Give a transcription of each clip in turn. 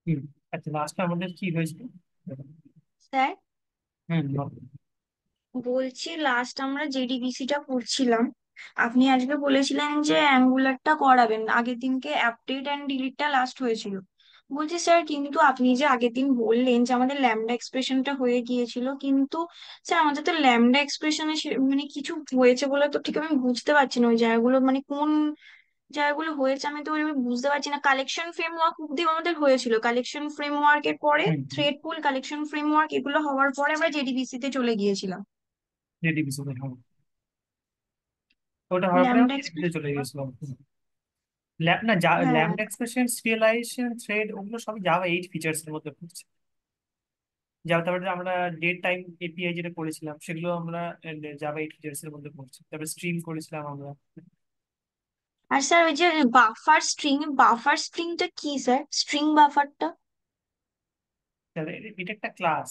হুম। আচ্ছা, লাস্টে আমাদের কি হয়েছিল? স্যার, হুম, বলো। বলছি লাস্ট আমরা জেডিবিসি টা করছিলাম। আপনি আজকে বলেছিলেন যে অ্যাঙ্গুলারটা করাবেন, আগের দিনকে আপডেট অ্যান্ড ডিলিটটা লাস্ট হয়েছিল। বলছি স্যার, কিন্তু আপনি যে আগের দিন বললেন যে আমাদের ল্যামডা এক্সপ্রেশনটা হয়ে গিয়েছিল, কিন্তু স্যার আমাদের তো ল্যামডা এক্সপ্রেশনে মানে কিছু হয়েছে বলে তো ঠিক আমি বুঝতে পারছি না ওই জায়গাগুলো, মানে কোন জায়গাগুলো হয়েছে আমি তো ওইভাবে বুঝতে পারছি না। কালেকশন ফ্রেমওয়ার্ক অব্দি আমাদের হয়েছিল, কালেকশন ফ্রেমওয়ার্কের পরে হুম। থ্রেড পুল, কালেকশন ফ্রেমওয়ার্ক এগুলো হওয়ার পরে আমরা জেডিবিসি তে চলে গিয়েছিলাম। রেডি কিছু হ্যাঁ। ওটা হওয়ার পরে আমি ল্যামডা এদিকে এক্সপ্রেশন। চলে গেছিলাম। ল্যাব না, হ্যাঁ। ল্যাম্বডা এক্সপ্রেশন, সিরিয়ালাইজেশন, থ্রেড, ওগুলো সবই জাভা 8 ফিচার্স এর মধ্যে পড়ছে। জাভা, তারপরে আমরা ডেট টাইম এপিআই যেটা করেছিলাম সেগুলো আমরা জাভা 8 ফিচার্স এর মধ্যে পড়ছে। তারপরে স্ট্রিম করেছিলাম আমরা। আর স্যার ওই যে বাফার স্ট্রিংটা কি স্যার, স্ট্রিং বাফারটা? তাহলে এটা একটা ক্লাস।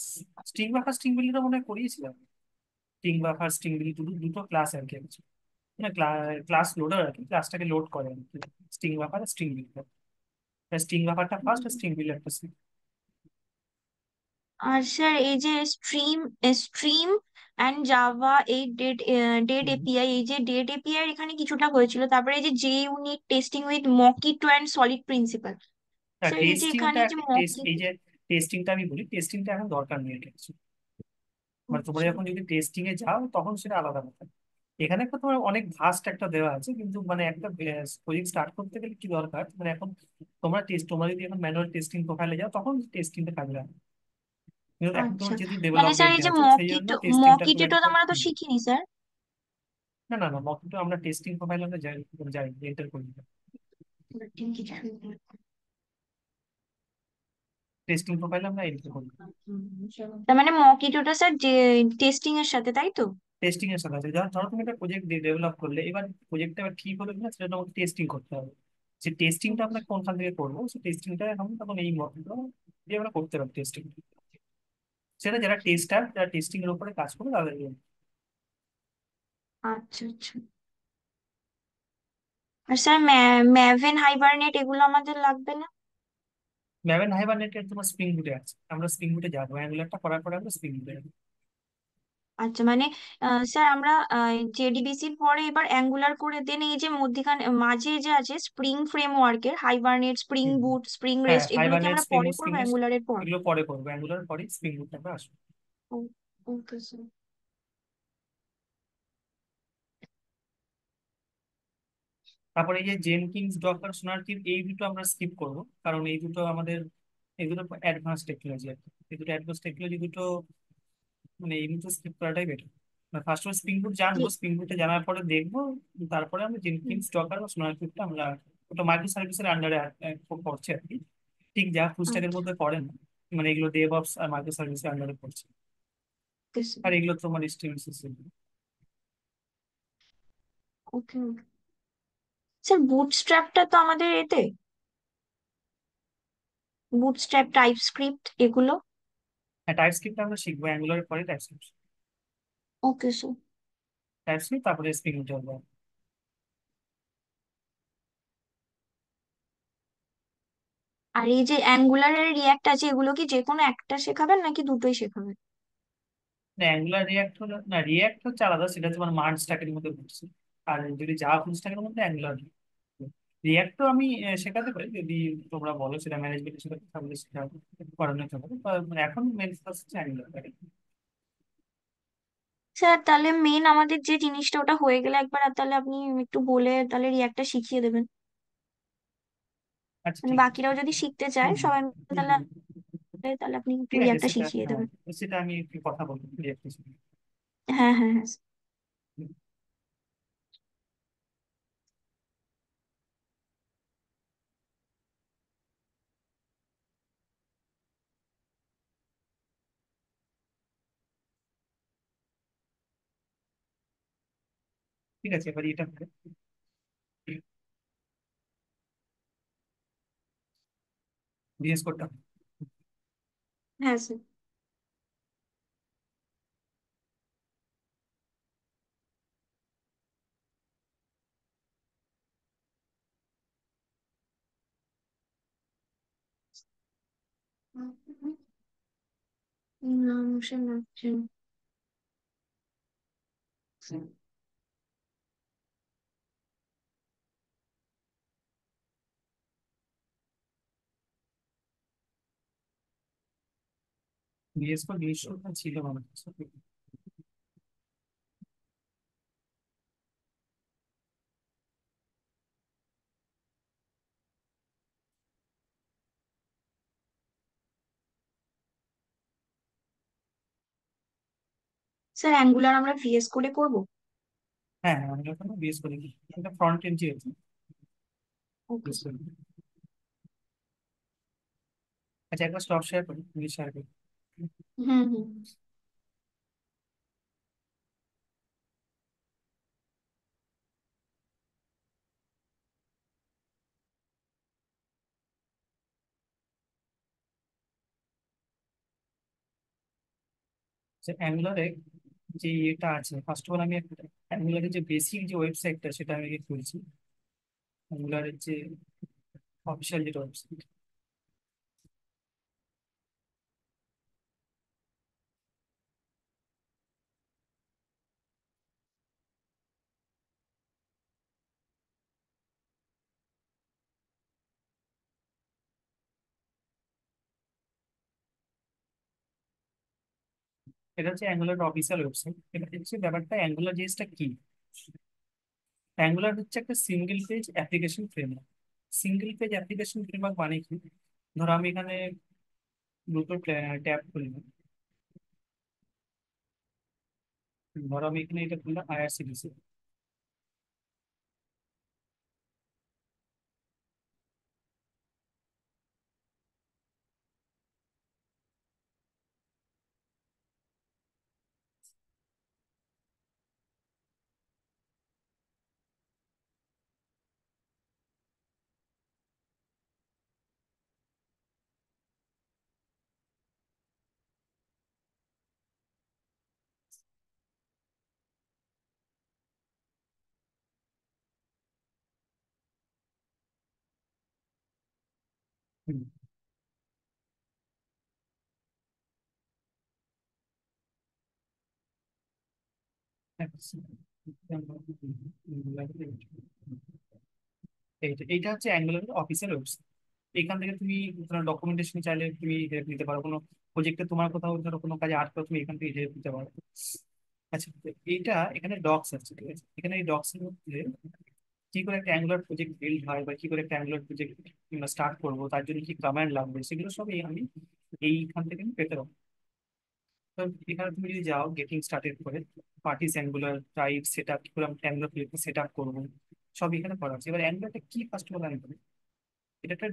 স্ট্রিং বাফার স্ট্রিং বিলিটা মনে হয় করিয়েছিলাম। স্ট্রিং বাফার স্ট্রিং বিলি দুটো দুটো ক্লাস আর কি আছে। না, ক্লাস লোডার আর কি, ক্লাসটাকে লোড করে আর কি। স্ট্রিং বাফার আর স্ট্রিং বিলি। স্ট্রিং বাফারটা ফার্স্ট আর স্ট্রিং বিলি একটা। আর স্যার এই যে স্ট্রিম স্ট্রিম অ্যান্ড জাভা এই ডেট ডেট এপিআই, এই যে ডেট এপিআই এখানে কিছুটা হয়েছিল, তারপরে এই যে JUnit testing with Mockito and SOLID principle. না, স্যার এই যে টেস্টিংটা এখানে যে এই মকিটো। যে টেস্টিংটা আমি বলি, টেস্টিংটা এখন দরকার নেই কিছু। মানে তোমরা আচ্ছা। যখন যদি টেস্টিং এ যাও তখন সেটা আলাদা কথা। এখানে একটা তোমার অনেক ভাস্ট একটা দেওয়া আছে, কিন্তু মানে একটা প্রজেক্ট স্টার্ট করতে গেলে কি দরকার, মানে এখন তোমরা যদি এখন ম্যানুয়াল টেস্টিং প্রোফাইলে যাও তখন টেস্টিংটা কাজে লাগে। কিন্তু এখন আচ্ছা, তোমার যেহেতু মানে স্যার এই ডেভেলপমেন্টে যে আছে সেই জন্য টেস্টিংটা খুব মকিটো তো একটা আমরা তো শিখিনি স্যার। না, না, না, মত আমরা টেস্টিং প্রোফাইল আমরা যাই, যাই এন্টার করি। টেস্টিং প্রোফাইল আমরা এন্টার করি। তার মানে মকিটোটা স্যার যে টেস্টিং এর সাথে, তাই তো? টেস্টিং এর সাথে আছে। ধরো তুমি একটা প্রজেক্ট ডেভেলপ করলে, এবার প্রজেক্টটা এবার ঠিক হলো কিনা সেটা আমাকে টেস্টিং করতে হবে। যে টেস্টিংটা আমরা কোনখান থেকে করবো, সেই টেস্টিংটা এখন তখন এই মডেলটা দিয়ে আমরা করতে পারি টেস্টিং। সেটা যারা টেস্টার, যারা টেস্টিং এর উপরে কাজ করে তাদের জন্য। আচ্ছা আচ্ছা। আর স্যার ম্যাভেন হাইবারনেট এগুলো আমাদের লাগবে না? ম্যাভেন হাইবারনেটের তোমার স্প্রিং বুটে আছে, আমরা স্প্রিং বুটে যাবো, অ্যাঙ্গুলারটা করার পরে আমরা স্প্রিং বুটে যাবো। আচ্ছা মানে স্যার আমরা জেডিবিসির পরে এবার অ্যাঙ্গুলার করে দেন, এই যে মধ্যিখানে মাঝে যে আছে স্প্রিং ফ্রেমওয়ার্কের হাইবারনেট, স্প্রিং হুম। বুট, স্প্রিং হ্যাঁ, রেস্ট, এগুলো কি হাইবারনেট, আমরা স্প্রিং পরে বুট, স্প্রিং করবো রেস্ট অ্যাঙ্গুলারের পর? এগুলো পরে করবো, অ্যাঙ্গুলার পরে স্প্রিং বুটটা আমরা আসবো। Okay sir. তারপরে এই যে জেনকিন্স, ডকার, সোনারকিন, এই দুটো আমরা স্কিপ করবো, কারণ এই দুটো আমাদের, এই দুটো অ্যাডভান্স টেকনোলজি আর কি। এই দুটো অ্যাডভান্স টেকনোলজি দুটো, মানে এই দুটো স্কিপ করাটাই বেটার। ফার্স্ট অফ স্প্রিং বুট জানবো, স্প্রিং বুটে জানার পরে দেখবো, তারপরে আমরা জেনকিন্স, ডকার বা সোনারকিনটা আমরা, ওটা মাইক্রো সার্ভিসের আন্ডারে পড়ছে আর কি। ঠিক যা ফুল স্ট্যাকের মধ্যে পড়ে না, মানে এগুলো ডেভঅপস আর মাইক্রো সার্ভিসের আন্ডারে পড়ছে। আর এগুলো তোমার স্ট্রিম সিস্টেম। ওকে স্যার, বুটস্ট্র্যাপটা তো আমাদের এতে, বুটস্ট্র্যাপ, টাইপস্ক্রিপ্ট এগুলো। হ্যাঁ, টাইপ স্ক্রিপ্ট আমরা শিখবো, অ্যাঙ্গুলারের পরে type script. Okay sir. Type script তারপরে স্প্রিং বুট হবে। আর এই যে অ্যাঙ্গুলার এর রিয়াক্ট আছে, এগুলো কি যে কোনো একটা শেখাবেন নাকি দুটোই শেখাবেন? না, অ্যাঙ্গুলার রিয়াক্ট হলো না, রিয়াক্ট হচ্ছে আলাদা, সেটা তোমার মার্জ স্ট্যাকের মধ্যে পড়ছে। আর যদি জাভা ফুল স্ট্যাকের মধ্যে অ্যাঙ্গুলার, রিয়াক্ট তো আমি শেখাতে পারি যদি তোমরা বলো সেটা ম্যানেজমেন্ট শেখাতে, তাহলে সেটা করানো যেতে পারে। মানে এখন মেন ফোকাস হচ্ছে অ্যাঙ্গুলার। স্যার তাহলে মেন আমাদের যে জিনিসটা ওটা হয়ে গেলে একবার, আর তাহলে আপনি একটু বলে তাহলে রিয়াক্টটা শিখিয়ে দেবেন। আচ্ছা, মানে ঠিক আছে। বাকিরাও যদি শিখতে চায় হুম, হুম, সবাই মিলে, হুম, তাহলে হুম। তাহলে আপনি একটু ঠিক আছে, রিয়াক্টটা সেটা শিখিয়ে হ্যাঁ, দেবেন। সেটা আমি একটু কথা বলবো রিয়াক্ট। হ্যাঁ হ্যাঁ হ্যাঁ। ঠিক আছে, এবার এটা হবে। ভিএস কোডটা। হ্যাঁ স্যার। না, মশা লাগছে না। বিএস কোড ইস্যুটা ছিল আমার কাছে। স্যার অ্যাঙ্গুলার আমরা ভিএস করে করব? হ্যাঁ হ্যাঁ, আমি যখন বিএস করি, এটা ফ্রন্ট এন্ড যেহেতু ওকে বিএস স্যার। করি। আচ্ছা, একবার স্টপ শেয়ার করি, প্লিজ শেয়ার করি। হুম হুম। যে অ্যাঙ্গুলারে যে এটা আছে, ফার্স্ট অফ অল আমি অ্যাঙ্গুলারের যে বেসিক যে ওয়েবসাইটটা সেটা আমি খুলছি। অ্যাঙ্গুলারের যে অফিসিয়াল যেটা ওয়েবসাইট, এটা হচ্ছে অ্যাঙ্গুলার অফিসিয়াল ওয়েবসাইট। এটা হচ্ছে ব্যাপারটা, অ্যাঙ্গুলার জিনিসটা কি। অ্যাঙ্গুলার হচ্ছে একটা single page application framework. Single page application framework মানে কি? ধরো আমি এখানে দুটো ট্যাব খুললাম। ধরো আমি এখানে এটা খুললাম আইআরসিটিসি। এইটা এইটা হচ্ছে অ্যাঙ্গুলার অফিসিয়াল ওয়েবসাইট। এখান থেকে তুমি ডকুমেন্টেশন চাইলে তুমি হেল্প নিতে পারো, কোনো প্রজেক্টে তোমার কোথাও ধরো কোনো কাজে আটকে, তুমি এখান থেকে হেল্প নিতে পারো। আচ্ছা, তো এইটা এখানে ডক্স আছে, ঠিক আছে? এখানে এই ডক্স এর মধ্যে কি করে একটা অ্যাঙ্গুলার প্রজেক্ট বিল্ড হয়, বা কি করে একটা অ্যাঙ্গুলার প্রজেক্ট স্টার্ট করবো, তার জন্য কি কমান্ড লাগবে, সেগুলো সবই আমি এইখান থেকে আমি পেতে পারবো। তো এখানে তুমি যদি যাও গেটিং স্টার্টেড করে, parties angular type set up, কি করে আমি অ্যাঙ্গুলার সেট আপ করবো, সব এখানে করা আছে। এবার অ্যাঙ্গুলারটা কি ফার্স্ট বলে আমি বলি। এটা একটা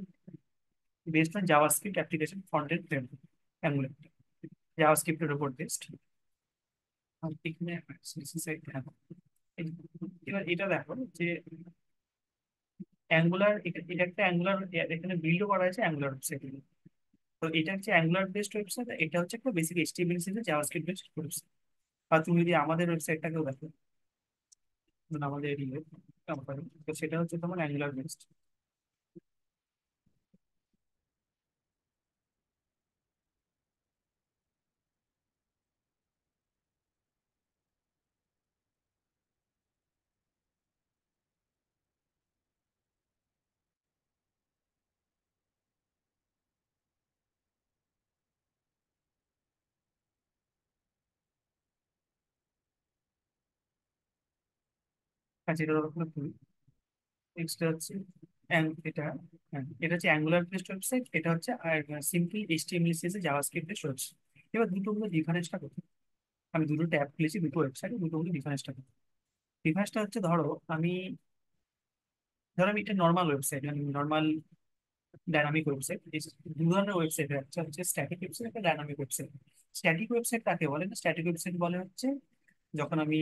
based on JavaScript application front end framework. Angular জাভাস্ক্রিপ্টের উপর বেসড। আর এখানে site দেখো। এবার এটা দেখো যে অ্যাঙ্গুলার, এটা একটা অ্যাঙ্গুলার, এখানে বিল্ডও করা আছে অ্যাঙ্গুলার ওয়েবসাইট। তো এটা হচ্ছে অ্যাঙ্গুলার বেসড ওয়েবসাইট, এটা হচ্ছে একটা basic HTML CSS JavaScript based website. আর তুমি যদি আমাদের ওয়েবসাইটটাকেও দেখো, মানে আমাদের ইয়ে কোম্পানি, তো সেটা হচ্ছে তোমার অ্যাঙ্গুলার বেসড। আচ্ছা, এটা ধরো তুমি নেক্সট হচ্ছে এটা, হ্যাঁ, এটা হচ্ছে অ্যাঙ্গুলার বেসড ওয়েবসাইট, এটা হচ্ছে simple HTML CSS JavaScript based website. এবার দুটো মধ্যে ডিফারেন্সটা কোথায়? আমি দুটো ট্যাব খুলেছি, দুটো ওয়েবসাইট, দুটো মধ্যে ডিফারেন্সটা কোথায়? ডিফারেন্সটা হচ্ছে, আমি ধরো আমি এটা নর্মাল ওয়েবসাইট, মানে নর্মাল ডাইনামিক ওয়েবসাইট। দু ধরনের ওয়েবসাইট আছে, একটা হচ্ছে স্ট্যাটিক ওয়েবসাইট, একটা ডাইনামিক ওয়েবসাইট। স্ট্যাটিক ওয়েবসাইট কাকে বলে? না, স্ট্যাটিক ওয়েবসাইট বলে হচ্ছে যখন আমি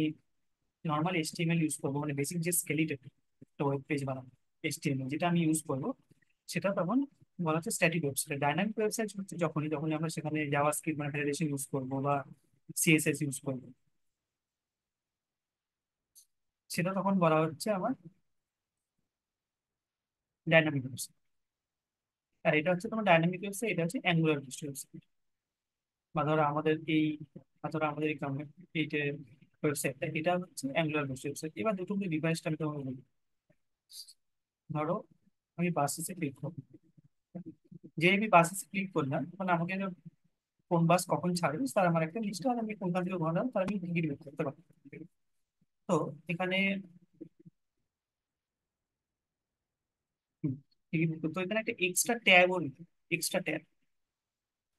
নর্মাল এইচটিএমএল ইউজ করবো, মানে বেসিক যে স্কেলেটেড একটা ওয়েব পেজ বানাবো, এইচটিএমএল যেটা আমি ইউজ করবো, সেটা তখন বলা হচ্ছে স্ট্যাটিক ওয়েবসাইট। ডাইনামিক ওয়েবসাইট হচ্ছে যখনই যখনই আমরা সেখানে জাভাস্ক্রিপ্ট মানে ফেডারেশন ইউজ করবো বা সিএসএস ইউজ করবো, সেটা তখন বলা হচ্ছে আমার ডাইনামিক ওয়েবসাইট। আর এটা হচ্ছে তোমার ডাইনামিক ওয়েবসাইট, এটা হচ্ছে অ্যাঙ্গুলার বেসড ওয়েবসাইট। বা ধরো আমাদের এই বা ধরো আমাদের এই এই যে ওয়েবসাইটটা, এটা হচ্ছে অ্যাঙ্গুলার বেসড ওয়েবসাইট। এবার দুটো ডিভাইসটা আমি তোমাকে বলি। ধরো আমি বাসেসে ক্লিক করবো, যে আমি বাসেসে ক্লিক করলাম মানে আমাকে কোন বাস কখন ছাড়বে তার আমার একটা লিস্ট, আর আমি কোনখান থেকে ঘোরালাম তার আমি টিকিট বুক করতে পারবো। তো এখানে টিকিট বুক করতে এখানে একটা এক্সট্রা ট্যাবও, এক্সট্রা ট্যাব।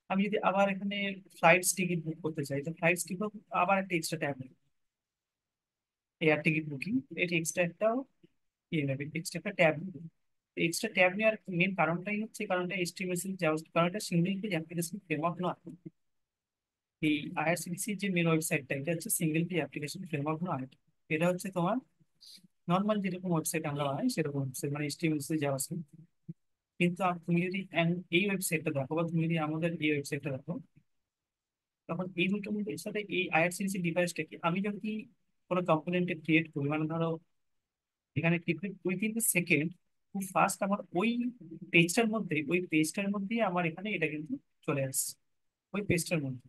আমি যদি আবার এখানে ফ্লাইটস টিকিট বুক করতে চাই, তো ফ্লাইটস টিকিট আবার একটা এক্সট্রা ট্যাব নেবে, এয়ার টিকিট বুকিং। এটি এক্সট্রা একটা ইয়ে নেবে, এক্সট্রা একটা ট্যাব নেবে। এক্সট্রা ট্যাব নেওয়ার মেন কারণটাই হচ্ছে, কারণটা এসটিএমএল কারণটা সিঙ্গেল পেজ অ্যাপ্লিকেশন ফ্রেমওয়ার্ক নয়। এই আইআরসিটিসির যে মেন ওয়েবসাইটটা, এটা হচ্ছে সিঙ্গেল পেজ অ্যাপ্লিকেশন ফ্রেমওয়ার্ক নয়। এটা হচ্ছে তোমার নর্মাল যেরকম ওয়েবসাইট আমরা বানাই সেরকম ওয়েবসাইট, মানে এসটিএমএল জাভাস্ক্রিপ্ট। কিন্তু তুমি যদি এই ওয়েবসাইটটা দেখো, বা তুমি যদি আমাদের এই ওয়েবসাইটটা দেখো, তখন এই দুটোর মধ্যে সাথে এই আইআরসিটিসি ডিভাইসটাকে আমি যদি কোনো কম্পোনেন্টে ক্রিয়েট করি, মানে ধরো এখানে ক্লিক উইথিন দ্য সেকেন্ড, খুব ফাস্ট আমার ওই পেজটার মধ্যেই আমার এখানে এটা কিন্তু চলে আসছে, ওই পেজটার মধ্যে।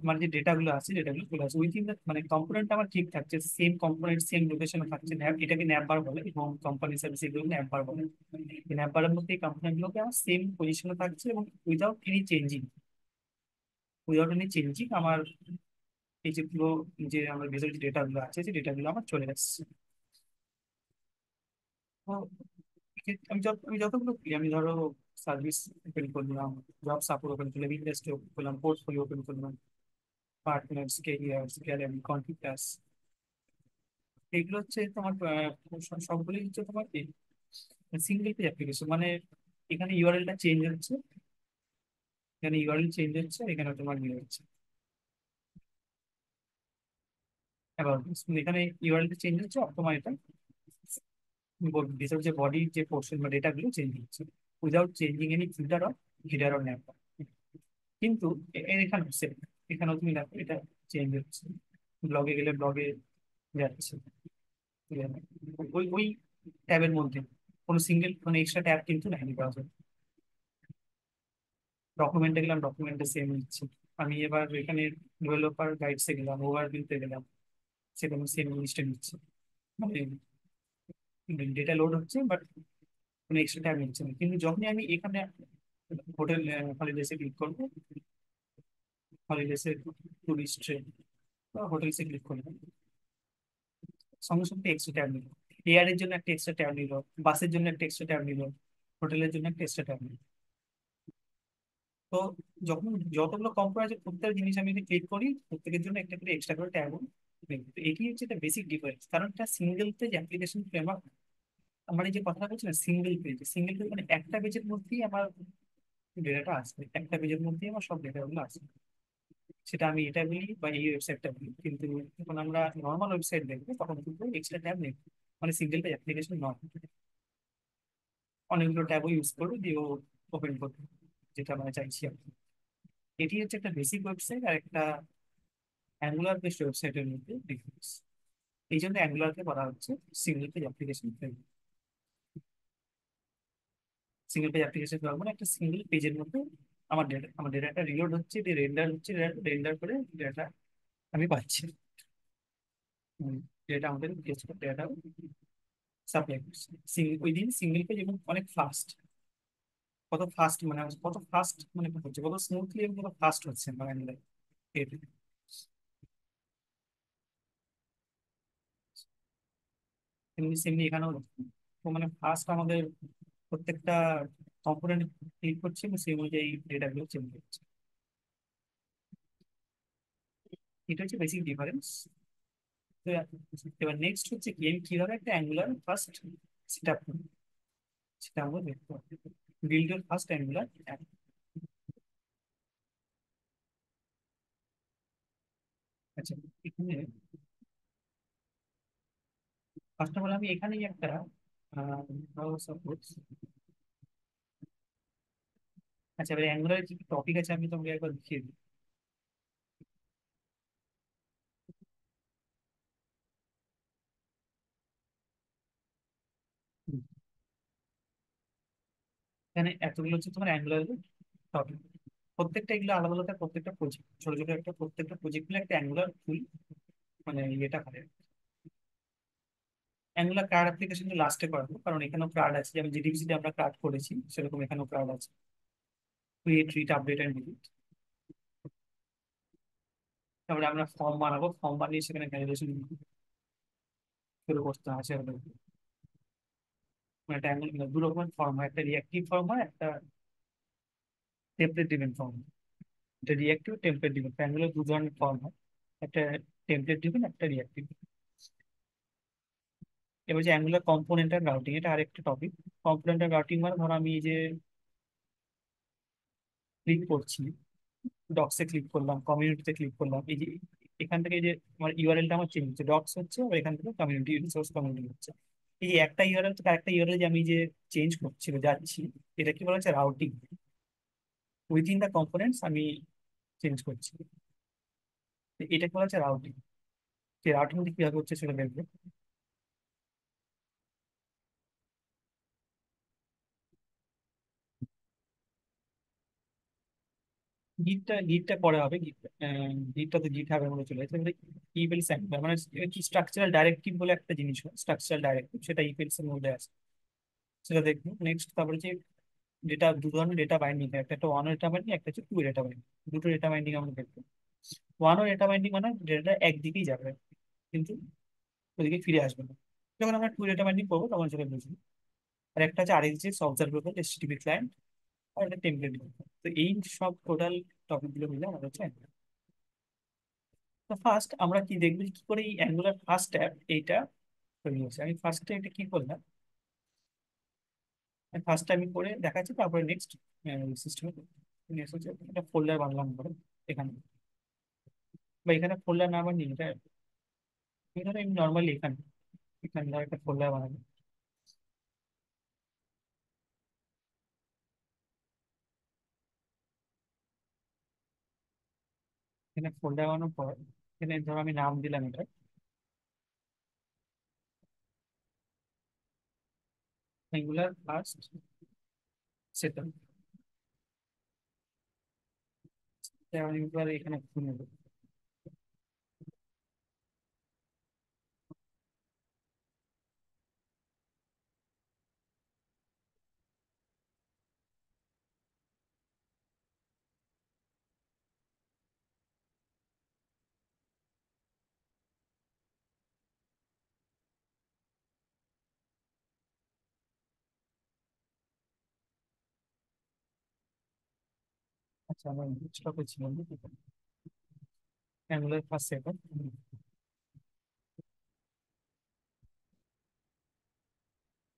মানে যে ডেটাগুলো আছে, ডেটাগুলো চলে আসছে উইথিন দ্য, মানে কম্পোনেন্ট আমার ঠিক থাকছে, সেম কম্পোনেন্ট সেম লোকেশনে থাকছে। এটাকে ন্যাপ বার বলে, এবং কোম্পানি সার্ভিস এগুলো ন্যাপ বার বলে। ন্যাপ বারের মধ্যে এই কম্পোনেন্ট গুলোকে আমার সেম পজিশনে থাকছে, এবং উইদাউট এনি চেঞ্জিং আমার এই যে পুরো যে আমার ভেতরে যে ডেটাগুলো আছে, যে ডেটাগুলো আমার চলে আসছে। তো আমি যতগুলো করি, আমি ধরো সার্ভিস ওপেন করলাম, জব সাপোর্ট ওপেন করলাম, ইন্ডাস্ট্রি ওপেন করলাম, পোর্টফোলিও ওপেন করলাম, পার্টনার্স, কেরিয়ার্স, গ্যালারি, কন্ট্যাক্টাস, এগুলো হচ্ছে তোমার সবগুলোই হচ্ছে তোমার সিঙ্গেল পেজ অ্যাপ্লিকেশন। মানে এখানে ইউআরএলটা চেঞ্জ হচ্ছে, এখানে ইউআরএল চেঞ্জ হচ্ছে, এখানে তোমার ইয়ে হচ্ছে অ্যাবাউট। এখানে ইউআরএলটা চেঞ্জ হচ্ছে, তোমার এটা ভিতর যে বডি যে পোর্শন বা ডেটাগুলো চেঞ্জ হচ্ছে, without changing any filter or nap. কিন্তু এখানে সেম, এখানেও তুমি দেখো এটা চেঞ্জ হচ্ছে, ব্লগে গেলে ব্লগে যাচ্ছে। ঠিক আছে? ওই ওই ট্যাবের মধ্যে কোনো এক্সট্রা ট্যাব কিন্তু নেয়নি ব্রাউজার। ডকুমেন্টে গেলাম, ডকুমেন্টে সেম নিচ্ছে। আমি এবার এখানে ডেভেলপার গাইডসে গেলাম, ওভারভিউতে গেলাম, সেখানে সেম জিনিসটা নিচ্ছে। মানে ডেটা লোড হচ্ছে, বাট কোনো এক্সট্রা ট্যাব নিচ্ছে না। কিন্তু যখনই আমি এখানে হোটেল হলিডেসে ক্লিক করবো, হলিডেসে টুরিস্ট বা হোটেলসে ক্লিক করলাম, সঙ্গে সঙ্গে এক্সট্রা ট্যাব নিল। এয়ারের জন্য একটা এক্সট্রা ট্যাব নিল, বাসের জন্য একটা এক্সট্রা ট্যাব নিল, হোটেলের জন্য একটা এক্সট্রা ট্যাব নিল। তো যখন যতগুলো কম্পিউটার প্রত্যেক জিনিস আমি যদি ক্লিক করি, প্রত্যেকের জন্য একটা করে এক্সট্রা করে ট্যাব। এটি হচ্ছে একটা বেসিক ডিফারেন্স, কারণ এটা সিঙ্গেল পেজ অ্যাপ্লিকেশন ফ্রেমওয়ার্ক। আমার এই যে কথাটা বলছি না, সিঙ্গেল পেজ মানে একটা পেজের মধ্যেই আমার ডেটাটা আসবে, একটা পেজের মধ্যেই আমার সব ডেটাগুলো আসবে। সেটা আমি এটা বলি বা এই ওয়েবসাইটটা বলি, কিন্তু যখন আমরা নর্মাল ওয়েবসাইট দেখবো তখন কিন্তু এক্সট্রা ট্যাব নেই, মানে সিঙ্গেল পেজ অ্যাপ্লিকেশন নয়, অনেকগুলো ট্যাবও ইউজ করবে দিয়ে ওপেন করবে, যেটা আমরা চাইছি আর কি। এটি হচ্ছে একটা বেসিক ওয়েবসাইট আর একটা অ্যাঙ্গুলার বেসড ওয়েবসাইটের মধ্যে ডিফারেন্স। এই জন্য অ্যাঙ্গুলারকে বলা হচ্ছে single page application framework. Single page application framework মানে একটা সিঙ্গেল পেজের মধ্যে আমার ডেটাটা রিলোড হচ্ছে, রেন্ডার হচ্ছে, রেন্ডার করে ডেটা আমি পাচ্ছি। ডেটা আমাদের ডেটা সাপ্লাই করছে উইদিন সিঙ্গেল পেজ, এবং অনেক ফাস্ট। কত ফাস্ট মানে হচ্ছে, কত স্মুথলি এবং কত ফাস্ট হচ্ছে মানে এমনি সেমনি এখানেও দেখুন। তো মানে ফার্স্ট আমাদের প্রত্যেকটা কম্পোনেন্ট ক্লিক করছে এবং সেই অনুযায়ী ডেটাগুলো চেঞ্জ করছে। এটা হচ্ছে বেসিক ডিফারেন্স। তো এবার নেক্সট হচ্ছে কি, আমি কিভাবে একটা অ্যাঙ্গুলার ফার্স্ট সেট আপ করি, সেটা আমরা দেখতে পাবো। বিল্ডের ফার্স্ট অ্যাঙ্গুলার। আচ্ছা, এখানে ফার্স্ট অফ অল আমি এখানেই একটা সাপোজ। আচ্ছা, এবার অ্যাঙ্গুলার কি টপিক আছে আমি তোমাকে একবার দেখিয়ে দিই। এখানে এতগুলো হচ্ছে তোমার অ্যাঙ্গুলার টপিক। প্রত্যেকটা এগুলো আলাদা আলাদা, প্রত্যেকটা প্রজেক্ট ছোট ছোট একটা, প্রত্যেকটা প্রজেক্ট মিলে একটা অ্যাঙ্গুলার ফুল মানে এটা করে। অ্যাঙ্গুলার কার্ড অ্যাপ্লিকেশন লাস্টে করাবো, কারণ এখানেও কার্ড আছে, যেমন জিডিবিসি তে আমরা কার্ড করেছি সেরকম এখানেও কার্ড আছে। Create, read, update and delete. তারপরে আমরা ফর্ম বানাবো, ফর্ম বানিয়ে সেখানে ভ্যালিডেশন শুরু করতে হয় সেরকম। মানে একটা অ্যাঙ্গুলার দু রকমের ফর্ম হয়, একটা রিয়াক্টিভ ফর্ম হয়, একটা টেমপ্লেট ডিপেন্ড ফর্ম। এটা রিয়াক্টিভ, টেমপ্লেট ডিপেন্ড, অ্যাঙ্গুলার দু ধরনের ফর্ম হয়, একটা টেমপ্লেট ডিপেন্ড, একটা রিয়াক্টিভ। এবার যে অ্যাঙ্গুলার কম্পোনেন্ট এন্ড রাউটিং, এটা আরেকটা টপিক। কম্পোনেন্ট এন্ড রাউটিং মানে ধরো আমি এই যে ক্লিক করছি, ডক্সে ক্লিক করলাম, কমিউনিটিতে ক্লিক করলাম, এই যে এখান থেকে এই যে আমার ইউআরএলটা আমার চেঞ্জ হচ্ছে, ডক্স হচ্ছে আর এখান থেকে কমিউনিটি, রিসোর্স কমিউনিটি হচ্ছে। এই যে একটা ইউআরএল থেকে আরেকটা ইউআরএল যে আমি যে চেঞ্জ করছি বা যাচ্ছি, এটা কি বলা হচ্ছে রাউটিং। উইদিন দ্য কম্পোনেন্টস আমি চেঞ্জ করছি, তো এটা কি বলা হচ্ছে রাউটিং। যে রাউটিং কিভাবে হচ্ছে সেটা দেখবে। গিটটা পরে হবে, গিটটা তো গিট হবে মনে চলে যাচ্ছে। ইপেলস অ্যাঙ্গুলার মানে কি স্ট্রাকচারাল ডাইরেক্টিভ বলে একটা জিনিস হয়, স্ট্রাকচারাল ডাইরেক্টিভ, সেটা ইপেলস এর মধ্যে আছে, সেটা দেখবো নেক্সট। তারপরে যে ডেটা, দু ধরনের ডেটা বাইন্ডিং, একটা একটা ওয়ান ডেটা বাইন্ডিং, একটা হচ্ছে টু ডেটা বাইন্ডিং। দুটো ডেটা বাইন্ডিং আমরা দেখবো। ওয়ান ডেটা বাইন্ডিং মানে ডেটা একদিকেই যাবে, কিন্তু ওদিকে ফিরে আসবে না। যখন আমরা টু ডেটা বাইন্ডিং করবো তখন সেটা বুঝবো। আর একটা হচ্ছে আরএসজিএক্স অবজারভেবল এচটিটিপি ক্লায়েন্ট, আর একটা টেমপ্লেট। তো এই সব টোটাল টপিক গুলো মিলে আমাদের হচ্ছে Angular। তো ফার্স্ট আমরা কি দেখবো যে কি করে এই অ্যাঙ্গুলার ফার্স্ট অ্যাপ এইটা তৈরি হয়েছে। আমি ফার্স্টে এটা কি করলাম, ফার্স্ট আমি করে দেখাচ্ছি, তারপরে নেক্সট সিস্টেমে নেক্সট হচ্ছে একটা ফোল্ডার বানালাম ধরো এখানে, বা এখানে ফোল্ডার না বানিয়ে এটা এখানে আমি নর্মালি এখানে এখানে ধর একটা ফোল্ডার বানাবো। এখানে ফোল্ডার বানানোর পর এখানে ধরো আমি নাম দিলাম এটা অ্যাঙ্গুলার ফার্স্ট সেটআপ। আমি এবার এখানে খুলে নেবো। আচ্ছা, আমরা স্টপে ছিলাম অ্যাঙ্গুলার ফার্স্ট সেটআপ।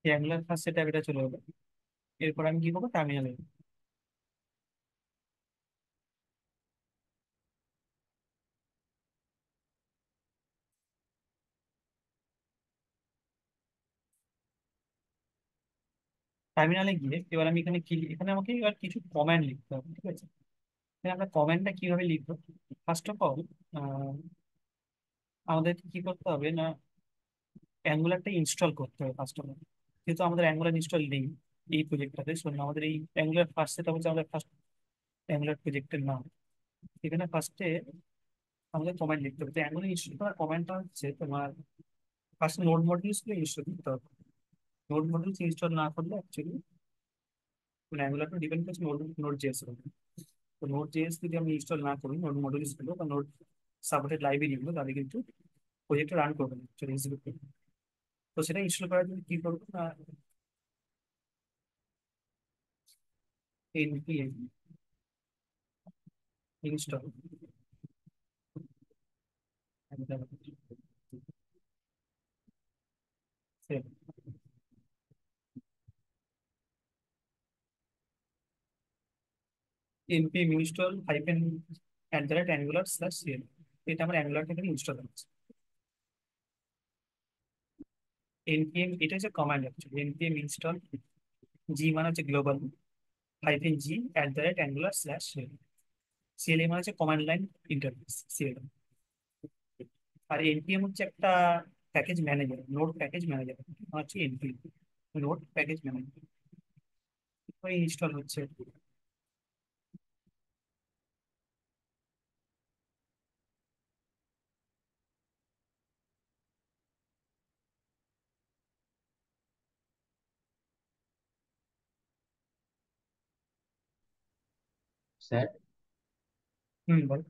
এই অ্যাঙ্গুলার ফার্স্ট সেটআপ এটা চলে যাবে। এরপর আমি কি করবো, টার্মিনালে টার্মিনালে গিয়ে এবার আমি এখানে কি, এখানে আমাকে এবার কিছু কমান্ড লিখতে হবে, ঠিক আছে। এখানে আমরা কমান্ডটা কিভাবে লিখবো, ফার্স্ট অফ অল আমাদের কি করতে হবে না, অ্যাঙ্গুলারটা ইনস্টল করতে হবে ফার্স্ট অফ অল। যেহেতু আমাদের অ্যাঙ্গুলার ইনস্টল নেই এই প্রজেক্টটাতে, শুনুন আমাদের এই অ্যাঙ্গুলার ফার্স্ট সেটা হচ্ছে আমাদের ফার্স্ট অ্যাঙ্গুলার প্রজেক্টের নাম। এখানে ফার্স্টে আমাদের কমেন্ট লিখতে হবে। তো অ্যাঙ্গুলার ইনস্টল করার কমেন্টটা হচ্ছে তোমার ফার্স্ট নোড মডিউলস গুলো ইনস্টল করতে হবে। নোড মডিউলস ইনস্টল না করলে অ্যাকচুয়ালি মানে অ্যাঙ্গুলারটা ডিপেন্ড করছে নোড নোড জেএস এর উপর। তো নোড জেএস যদি আমি ইনস্টল না করি, নোড মডিউলস গুলো বা নোড সাপোর্টেড লাইব্রেরি গুলো, তাহলে কিন্তু প্রজেক্টটা রান করবে না, এক্সিকিউট করবে। তো সেটা ইনস্টল করার জন্য কি করবো না, npm install npm install hyphen @angular slash cl। এটা আমার অ্যাঙ্গুলার থেকে ইনস্টল হচ্ছে। npm এটা হচ্ছে কমান্ড, অ্যাকচুয়ালি npm ইনস্টল জি মানে হচ্ছে গ্লোবাল, হাইফেন জি @angular স্ল্যাশ cl। cl মানে হচ্ছে কমান্ড লাইন ইন্টারফেস, cl। আর npm হচ্ছে একটা package manager, node package manager হচ্ছে npm, নোড প্যাকেজ ম্যানেজার। ওই ইনস্টল হচ্ছে। স্যার, হুম, বল।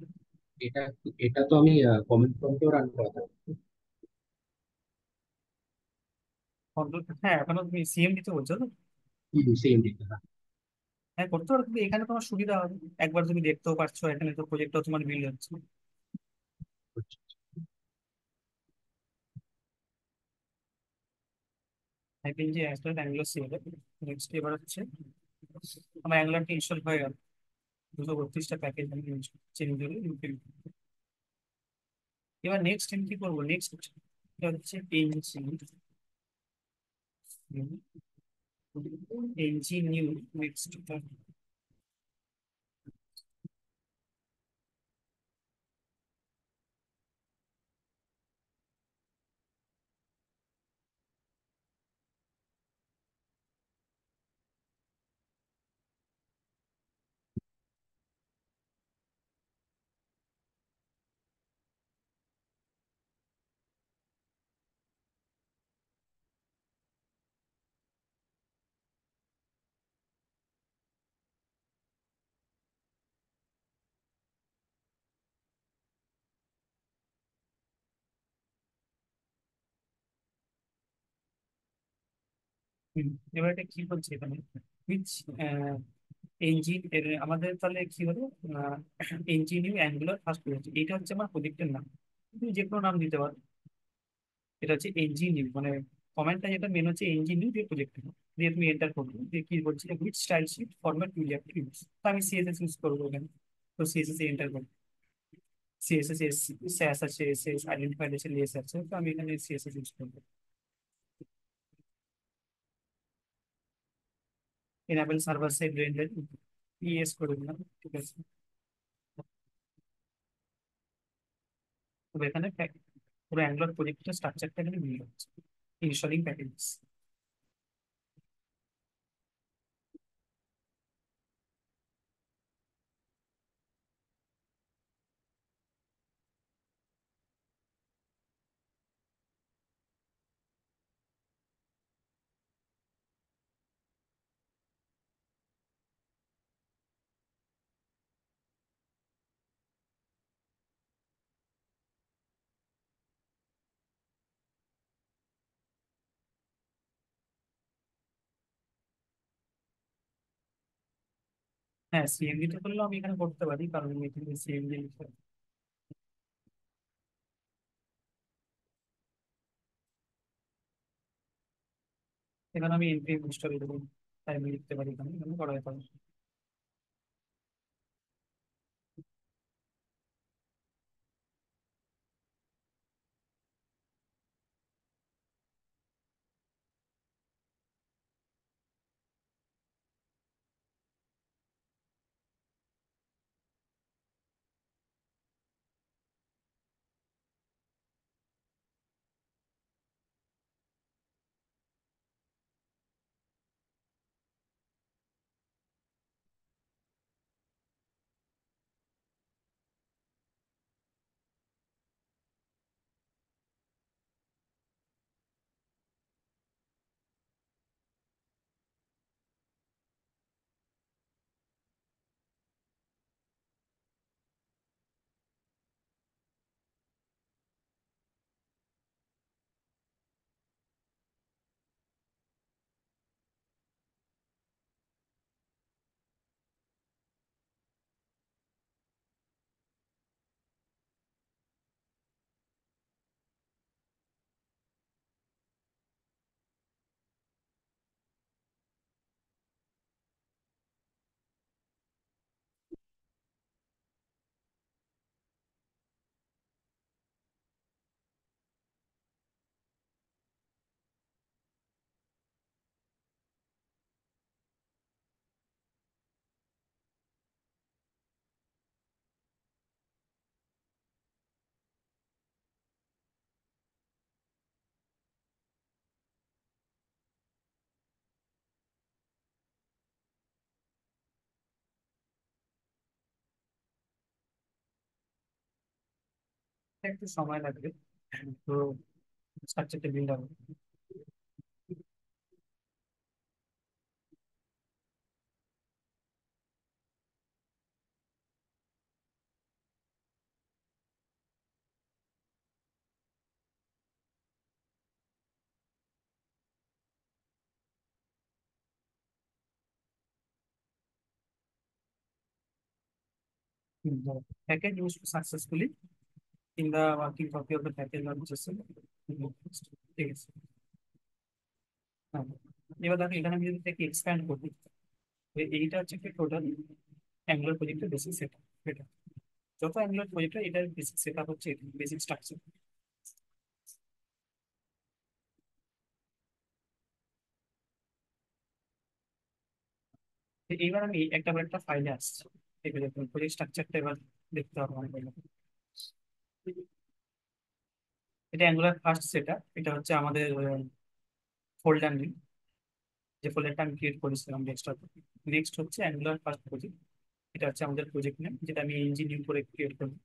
এটা এটা তো আমি কমেন্ট প্রম্পটেও রান করাতে পারি। কন্ট্রোল, হ্যাঁ, এখনো তুমি সিএম দিতে বলছো তো? সেম দিতে হয়। হ্যাঁ, করতে পারো, কিন্তু এখানে তোমার সুবিধা হবে, একবার তুমি দেখতেও পারছো, এখানে তো প্রজেক্টটাও তোমার বিল্ড হচ্ছে। টাইপিং যে অ্যাসলেট অ্যাঙ্গুলার সিএল, নেক্সট এবার হচ্ছে আমার অ্যাঙ্গুলারটা ইনস্টল হয়ে গেল, 232টা প্যাকেজ আমি চেঞ্জ করে implement করবো। এবার নেক্সট আমি কি করবো, নেক্সট এটা হচ্ছে এনজি নিউ। নেক্সট এবার এটা কি বলছে এখানে, হুইচ ইঞ্জিন এর আমাদের তাহলে কি হলো, ইঞ্জিনিয়ারিং অ্যাঙ্গুলার ফার্স্ট প্রজেক্ট, এটা হচ্ছে আমার প্রজেক্টের নাম, তুমি যে কোনো নাম দিতে পারো। এটা হচ্ছে ইঞ্জিনিয়ারিং মানে কমেন্টটা যেটা মেন হচ্ছে ইঞ্জিনিয়ারিং যে প্রজেক্ট দিয়ে তুমি এন্টার করবে যে কি বলছে, which style sheet format will have to use, তো আমি সিএসএস ইউজ করবো এখানে। তো সিএসএস এন্টার করবো, সিএসএস এস স্যাস আছে, এসএস আইডেন্টিফাইড আছে, লেস আছে, তো আমি এখানে সিএসএস ইউজ করবো। Enable server side render, yes করে দিলাম, ঠিক আছে। তবে এখানে পুরো অ্যাঙ্গুলার প্রজেক্টের স্ট্রাকচারটা এখানে মিলে হচ্ছে, ইনস্টলিং প্যাকেজ। হ্যাঁ, সিএমডি তে করলেও আমি এখানে করতে পারি, কারণ আমি এখানে সিএমডি এখানে আমি এন্ট্রি বুস্টার দেবো, তাই আমি লিখতে পারি, এখানে এখানে করা যেতে পারে। একটু সময় লাগবে, তো স্ট্রাকচারটা বিল্ড হবে। Package use successfully in the working copy of the package আর ঠিক আছে। হ্যাঁ, এবার দেখো এখানে আমি যদি থেকে এক্সপ্যান্ড করি, তো এইটা হচ্ছে কি টোটাল অ্যাঙ্গুলার প্রজেক্টের বেসিক সেট এটা। যত অ্যাঙ্গুলার প্রজেক্ট এটার বেসিক সেট আপ হচ্ছে বেসিক স্ট্রাকচার। এইবার আমি একটা পর একটা ফাইলে আসছি, এবার দেখুন প্রজেক্ট স্ট্রাকচারটা এবার দেখতে হবে অনেক ভালো। এটা অ্যাঙ্গুলার ফার্স্ট সেট আপ, এটা হচ্ছে আমাদের ফোল্ডার নেম, যে ফোল্ডারটা আমি ক্রিয়েট করেছিলাম ডেস্কটপে। নেক্সট হচ্ছে অ্যাঙ্গুলার ফার্স্ট প্রজেক্ট, এটা হচ্ছে আমাদের প্রজেক্ট নেম যেটা আমি ইঞ্জিনিয়ারিং করে ক্রিয়েট করবো।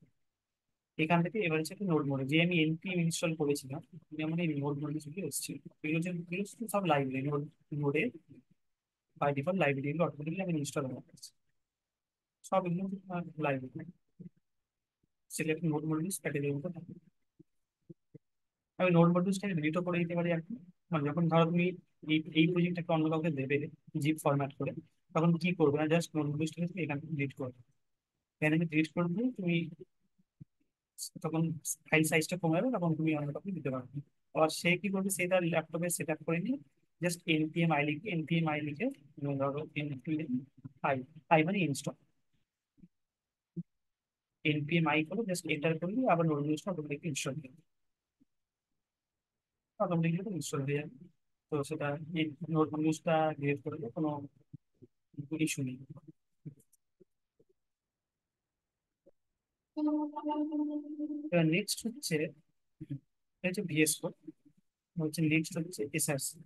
এখান থেকে এবার হচ্ছে একটা নোড মোডে যে আমি npm ইনস্টল করেছিলাম, যেমন এই নোড মোডে চলে এসেছিল। এগুলো হচ্ছে সব লাইব্রেরি নোড নোডে বাই ডিফল্ট লাইব্রেরি গুলো অটোমেটিক্যালি আমি ইনস্টল হয়ে গেছে। সব এগুলো লাইব্রেরি সিলেক্ট নোড মডিউলস ক্যাটাগরির মতো থাকে। আমি নোড মডিউলসটাকে ডিলিটও করে দিতে পারি এখন। মানে যখন ধরো তুমি এই প্রজেক্টটাকে অন্য কাউকে দেবে জিপ ফরম্যাট করে, তখন কি করবে না, জাস্ট নোড মডিউলসটাকে তুমি এখান থেকে ডিলিট করবে। এখানে ডিলিট করে দিলে তুমি তখন ফাইল সাইজটা কমে যাবে, তখন তুমি অন্য কাউকে দিতে পারবে। আর সে কি করবে, সে তার ল্যাপটপে সেট আপ করে নিয়ে জাস্ট npm i লিখে ধরো npm i, i মানে ইনস্টল, npm i করে জাস্ট এন্টার করলে আবার নোড মডিউলসটা অটোমেটিক ইনস্টল হয়ে যাবে, অটোমেটিকলি ইনস্টল হয়ে যাবে। তো সেটা এই নোট নিউজটা ক্রিয়েট করলে কোনো ইস্যু নেই। এবার নেক্সট হচ্ছে এটা হচ্ছে ভিএস কোড, হচ্ছে নেক্সট হচ্ছে এসআরসি।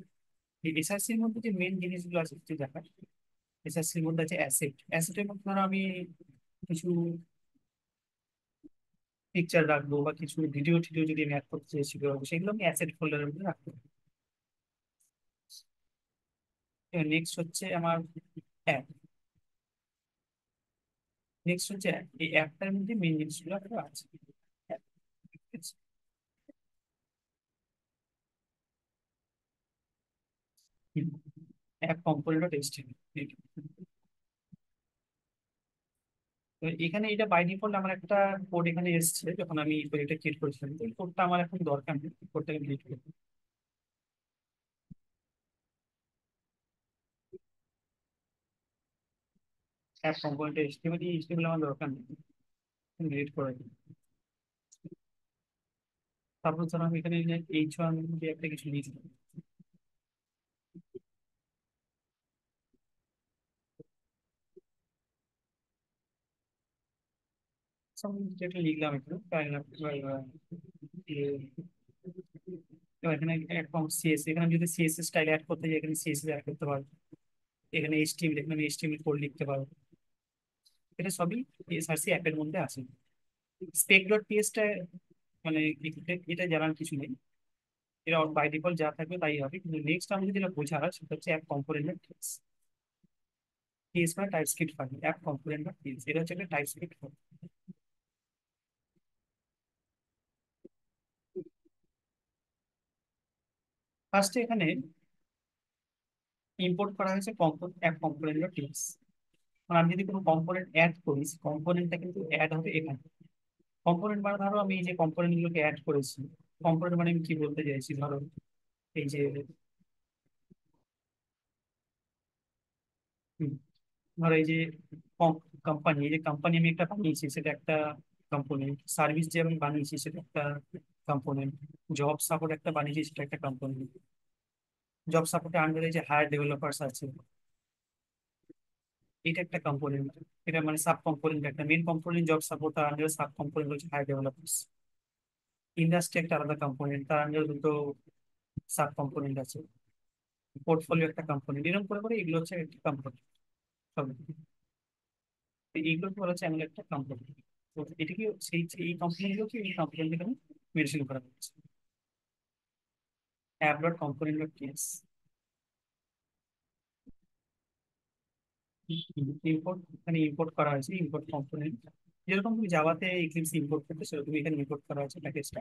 এই এসআরসির মধ্যে যে মেন জিনিসগুলো আছে যে দেখা, এসআরসির মধ্যে আছে অ্যাসেট। অ্যাসেটের মধ্যে ধরো আমি কিছু পিকচার রাখবো বা কিছু ভিডিও টিডিও যদি আমি অ্যাড করতে চাই, সেগুলো আমি অ্যাসেট ফোল্ডারের মধ্যে রাখবো। এবার নেক্সট হচ্ছে আমার অ্যাপ। নেক্সট হচ্ছে app। এই অ্যাপটার মধ্যে মেন জিনিসগুলো একটা আছে। App component dot HTML. তো এখানে এটা বাই ডিফল্ট আমার একটা কোড এখানে এসেছে যখন আমি প্রজেক্টটা ক্রিয়েট করেছিলাম, তো এই কোডটা আমার এখন দরকার নেই, কোডটাকে ডিলিট করবো। অ্যাপ কম্পোনেন্ট এইচটিএমএল আমার দরকার নেই, ডিলিট করে দিই। তারপর ধর আমি এখানে H1 দিয়ে একটা কিছু লিখলাম। So, আমি কিছু একটা লিখলাম একটু এখানে একটা সিএস, এখানে আমি যদি সিএসএস স্টাইল অ্যাড করতে চাই এখানে সিএসএস অ্যাড করতে পারবো। এখানে এইচটিএমএল, এখানে আমি এইচটিএমএল কোড লিখতে পারবো। এটা সবই এসআরসি অ্যাপের মধ্যে আছে। স্পেক ডট পিএসটা মানে এটা জানার কিছু নেই, এটা বাই ডিফল্ট যা থাকবে তাই হবে। কিন্তু নেক্সট আমাদের যেটা বোঝার সেটা হচ্ছে অ্যাপ কম্পোনেন্ট কেস। কেস মানে TypeScript file, app component case, এটা হচ্ছে একটা টাইপস্ক্রিপ্ট ফাইল। ফার্স্টে এখানে ইম্পোর্ট করা হয়েছে অ্যাপ কম্পোনেন্ট কেস। মানে আমি যদি কোনো কম্পোনেন্ট অ্যাড করি, কম্পোনেন্টটা কিন্তু অ্যাড হবে এখানে। কম্পোনেন্ট মানে ধরো আমি এই যে কম্পোনেন্ট গুলোকে অ্যাড করেছি, কম্পোনেন্ট মানে আমি কি বলতে চাইছি, ধরো এই যে হুম, ধরো এই যে কোম্পানি, এই যে কোম্পানি আমি একটা বানিয়েছি সেটা একটা কম্পোনেন্ট, সার্ভিস যে আমি বানিয়েছি সেটা একটা কম্পোনেন্ট, জব সাপোর্ট একটা বানিয়েছি সেটা একটা কম্পোনেন্ট। জব সাপোর্টের আন্ডারে যে হায়ার ডেভেলপার্স আছে, এটা একটা কম্পোনেন্ট। এটা মানে সাব কম্পোনেন্ট, একটা মেন কম্পোনেন্ট জব সাপোর্ট, তার আন্ডারে সাব কম্পোনেন্ট হচ্ছে হায়ার ডেভেলপার্স। ইন্ডাস্ট্রি একটা আলাদা কম্পোনেন্ট, তার আন্ডারে দুটো সাব কম্পোনেন্ট আছে। পোর্টফোলিও একটা কম্পোনেন্ট, এরকম করে করে এগুলো হচ্ছে একটা কম্পোনেন্ট সব। তো এইগুলো বলা হচ্ছে এমন একটা কম্পোনেন্ট। তো এটা কি সেই এই কম্পোনেন্টগুলো কি এই কম্পোনেন্ট থেকে মেনশন করা হচ্ছে app dot component dot TX import, এখানে ইম্পোর্ট করা হয়েছে ইম্পোর্ট কম্পোনেন্ট, যেরকম তুমি জাভাতে এক্লিপসে ইম্পোর্ট করতে সেরকম এখানে ইম্পোর্ট করা হয়েছে প্যাকেজটা।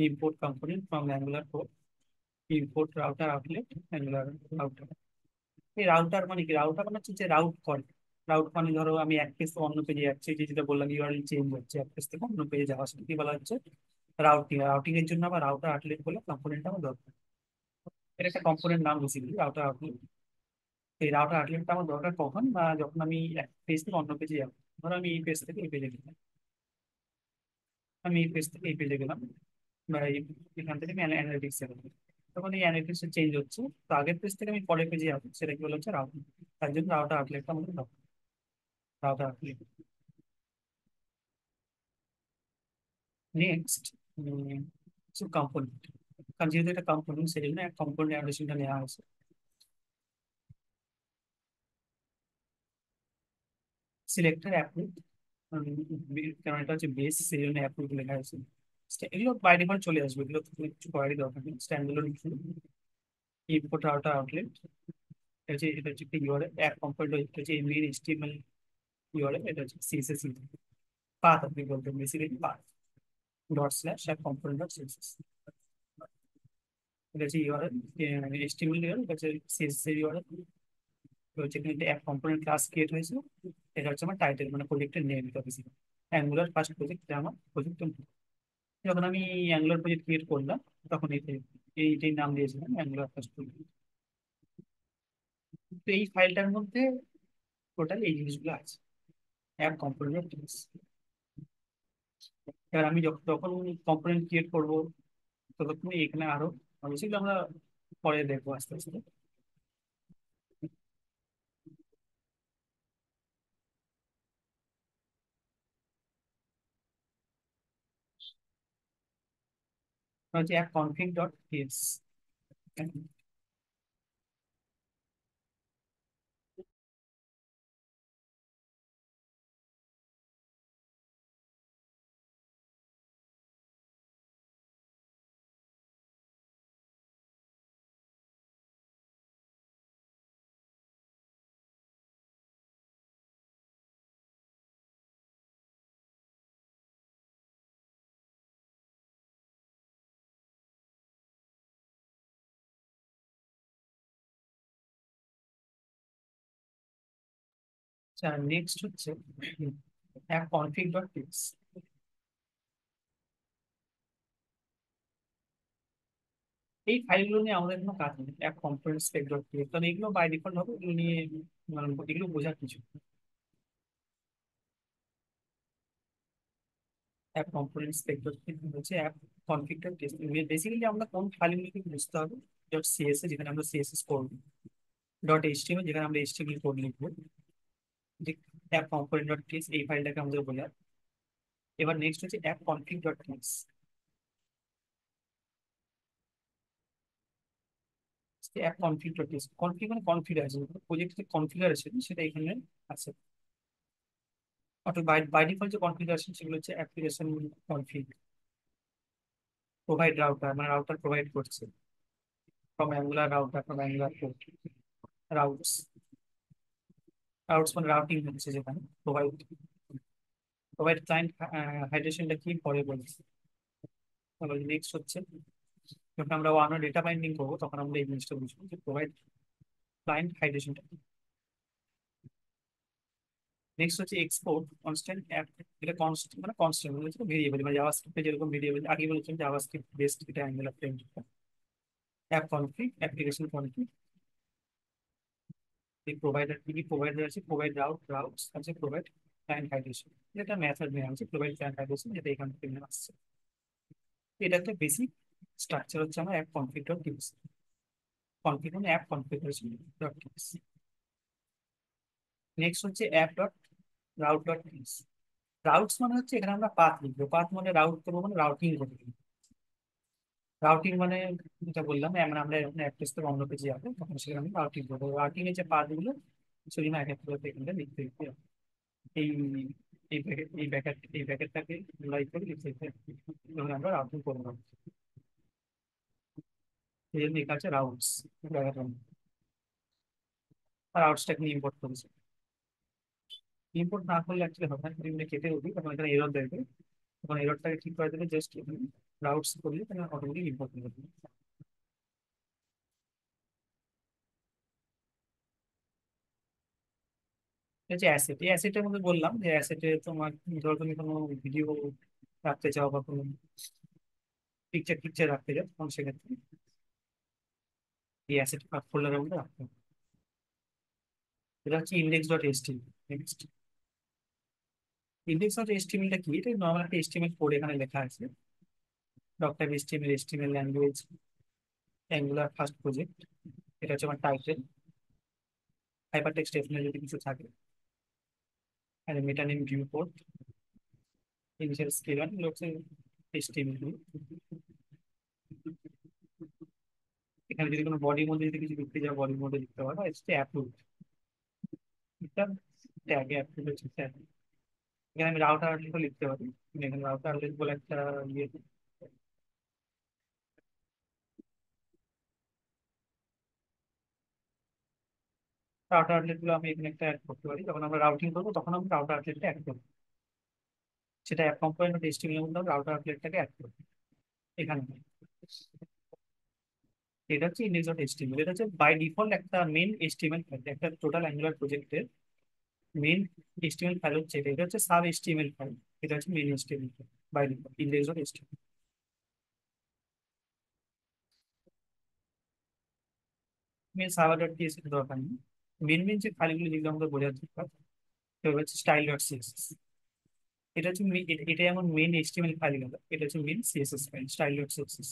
Import component from angular code, import router outlet angular router. এই রাউটার মানে কি? রাউটার মানে হচ্ছে যে রাউট করে। রাউট মানে ধরো আমি এক পেজ থেকে অন্য পেজে যাচ্ছি, যে যেটা বললাম ইউআরএল চেঞ্জ হচ্ছে এক পেজ থেকে অন্য পেজে যাওয়া, সেটা কি বলা হচ্ছে রাউটিং। রাউটিং এর জন্য আবার রাউটার আউটলেট বলে কম্পোনেন্ট আমার দরকার। এটা একটা কম্পোনেন্ট নাম বেসিক্যালি রাউটার আউটলেট। এই রাউটার আউটলেটটা আমার দরকার কখন না, যখন আমি এক পেজ থেকে অন্য পেজে যাবো। ধরো আমি এই পেজ থেকে এই পেজে গেলাম, আমি এই পেজ থেকে এই পেজে গেলাম, বা এখান থেকে আমি অ্যানালিটিক্স গেলাম, তখন এই অ্যানালিটিক্স চেঞ্জ হচ্ছে। তো আগের পেজ থেকে আমি পরের পেজে যাবো, সেটা কি বলা হচ্ছে রাউটিং। তার জন্য রাউটার আউটলেটটা আমাদের দরকার। রাউটার আউটলেট নেক্সট কম্পোনেন্ট, কারণ যেহেতু এটা কম্পোনেন্ট সেই জন্য এক কম্পোনেন্ট অ্যাডিশনটা নেওয়া হয়েছে। সিলেক্টের অ্যাপ্রুভ, কারণ এটা হচ্ছে বেস সেই জন্য অ্যাপ্রুভ লেখা হয়েছে। এগুলো বাই ডিফল্ট চলে আসবে, এগুলো তো কিছু করারই দরকার নেই, স্ট্যান্ডার্ড ইম্পোর্ট রাউটার আউটলেট। এটা হচ্ছে একটা ইউআরএল, এক কম্পোনেন্ট হচ্ছে মেইন এইচটিএমএল ইউআরএল, এটা হচ্ছে সিএসএস পাথ, আপনি বলতে বেসিক্যালি পাথ ডট স্ল্যাশ এক কম্পোনেন্ট ডট সিএসএস। এটা হচ্ছে ইউআরএল এইচটিএমএল ইউআরএল, এটা হচ্ছে সিএসএস ইউআরএল। তো হচ্ছে এখানে একটা এক কম্পোনেন্ট ক্লাস ক্রিয়েট হয়েছে, এটা হচ্ছে আমার টাইটেল মানে প্রজেক্টের নেম, এটা বেসিক্যালি অ্যাঙ্গুলার ফার্স্ট প্রজেক্ট, আমার প্রজেক্ট। যখন আমি অ্যাঙ্গুলার প্রজেক্ট ক্রিয়েট করলাম তখন এইটাই নাম দিয়েছিলাম অ্যাঙ্গুলার ফার্স্ট প্রজেক্ট। তো এই ফাইলটার মধ্যে টোটাল এই জিনিসগুলো আছে, অ্যাপ কম্পোনেন্ট জিনিস। এবার আমি যখন কম্পোনেন্ট ক্রিয়েট করবো ততক্ষণ এখানে আরো সেগুলো আমরা পরে দেখবো আস্তে আস্তে। হচ্ছে অ্যাপ কনফিগ ডট টিএক্স। আচ্ছা, নেক্সট হচ্ছে অ্যাপ কনফিগ ডট টিএক্স। এই ফাইলগুলো নিয়ে আমাদের কোনো কাজ নেই, app component spec dot TX, কারণ এগুলো বাই ডিফল্ট হবে, এগুলো নিয়ে মানে এগুলো বোঝার কিছু। অ্যাপ কম্পোনেন্ট স্পেক ডট হচ্ছে app config dot TX. Basically আমরা কোন ফাইলগুলোকে বুঝতে হবে, ডট সিএসএস যেখানে আমরা সিএসএস করবো, ডট এইচটিএমএল যেখানে আমরা এইচটিএমএল কোড লিখবো, যে অ্যাপ কম্পোনেন্ট ডট টিএক্স এই ফাইলটাকে আমাদের বলে। এবার নেক্সট হচ্ছে app config dot TX. App config dot TX, config মানে কনফিগারেশন, প্রজেক্টের কনফিগারেশন সেটা এখানে আছে। অর্থাৎ বাই ডিফল্ট যে কনফিগারেশন সেগুলো হচ্ছে অ্যাপ্লিকেশন কনফিগ, প্রোভাইড রাউটার মানে রাউটার প্রোভাইড করছে, from angular router, from angular code, routes. Routes মানে রাউটিং হচ্ছে, যেখানে প্রোভাইড প্রোভাইড ক্লায়েন্ট হাইড্রেশনটা কি পরে বলছি। তাহলে নেক্সট হচ্ছে যখন আমরা ওয়ান ডেটা বাইন্ডিং করবো তখন আমরা এই জিনিসটা বুঝবো যে প্রোভাইড ক্লায়েন্ট হাইড্রেশনটা। নেক্সট হচ্ছে এক্সপোর্ট কনস্ট্যান্ট অ্যাপ। এটা কনস্ট্যান্ট মানে কনস্ট্যান্ট মানে ভেরিয়েবল, মানে জাভাস্ক্রিপ্টে যেরকম ভেরিয়েবল আগে বলেছিলাম জাভাস্ক্রিপ্ট বেসড এটা angular framework. App config, application config, এই প্রোভাইডার কি কি প্রোভাইডার আছে, প্রোভাইড রাউটস আছে, প্রোভাইড ক্লায়েন্ট হাইড্রেশন, এটা মেথড নেওয়া আছে, প্রোভাইড ক্লায়েন্ট হাইড্রেশন যেটা এখান থেকে নেওয়া আসছে। এটা একটা বেসিক স্ট্রাকচার হচ্ছে আমার app config dot TX. Config মানে app configuration dot TX. Next হচ্ছে app dot route dot TX. Routes মানে হচ্ছে এখানে আমরা পাথ লিখবো, পাথ মানে রাউট করবো মানে রাউটিং করবো। রাউটিং মানে যেটা বললাম মানে আমরা যখন এক পেজ থেকে অন্য পেজে যাবো তখন সেখানে আমি রাউটিং করবো। রাউটিং এর যে পাথ গুলো সেগুলো এক এক করে এখানে লিখতে লিখতে যাবো। এই এই ব্যাকেটটাকে আমরা ই করে লিখে যখন আমরা রাউটিং করবো, এই জন্য লেখা আছে রাউটস ব্র্যাকেট, আর রাউটসটাকে ইম্পোর্ট করেছি। ইম্পোর্ট না করলে অ্যাকচুয়ালি হবে না, যদি আমরা কেটে দিই তখন এখানে এরর দেবে, তখন এররটাকে ঠিক করে দেবে, জাস্ট রাউটস করলে তাহলে অটোমেটিক ইম্পোর্ট করে দেবে। এটা হচ্ছে অ্যাসেট। এই অ্যাসেটের মধ্যে বললাম যে অ্যাসেটে তোমার ধরো তুমি কোনো ভিডিও রাখতে চাও বা কোনো পিকচার টিকচার রাখতে চাও, তখন সেক্ষেত্রে এই অ্যাসেট ফোল্ডারের মধ্যে রাখতে হবে। এটা হচ্ছে index dot HTML. Next, index dot এইচটিএমএলটা কি? এটা নর্মাল একটা এইচটিএমএল কোড এখানে লেখা আছে, doc type HTML, HTML language, Angular first project. এটা হচ্ছে আমার টাইটেল, হাইপার টেক্সট এখানে যদি কিছু থাকে, আর meta name viewport, initial scale one, এগুলো হচ্ছে এইচটিএমএল। এখানে যদি কোনো বডির মধ্যে যদি কিছু লিখতে যাও, বডির মধ্যে লিখতে পারো, হচ্ছে অ্যাপ্রুভ, এটা ট্যাগে অ্যাপ্রুভ হচ্ছে ট্যাগ। এখানে আমি রাউটার আউটলেটও লিখতে পারি, এখানে রাউটার আউটলেট বলে একটা ইয়ে, রাউটার আউটলেট গুলো আমি এখানে একটা অ্যাড করতে পারি। যখন আমরা রাউটিং করবো তখন আমি রাউটার আউটলেটটা অ্যাড করবো, সেটা অ্যাপ কম্পোনেন্ট এইচটিএমএল এর মধ্যে রাউটার আউটলেটটাকে অ্যাড করবো এখানে। এটা হচ্ছে ইন্ডেক্স ডট এইচটিএমএল। এটা হচ্ছে বাই ডিফল্ট একটা মেন এইচটিএমএল ফাইল, একটা টোটাল অ্যাঙ্গুলার প্রজেক্টের মেন এইচটিএমএল ফাইল হচ্ছে এটা। এটা হচ্ছে সাব এইচটিএমএল ফাইল, এটা হচ্ছে main HTML file by default index dot HTML. Main server dot PSP দরকার নেই। মেন মেন যে ফাইলগুলো যেগুলো আমাদের বোঝার দরকার, সেটা হচ্ছে স্টাইল ডট সিএসএস। এটা হচ্ছে এটা এমন মেন এইচটিএমএল ফাইল গেল, এটা হচ্ছে main CSS file, style dot CSS.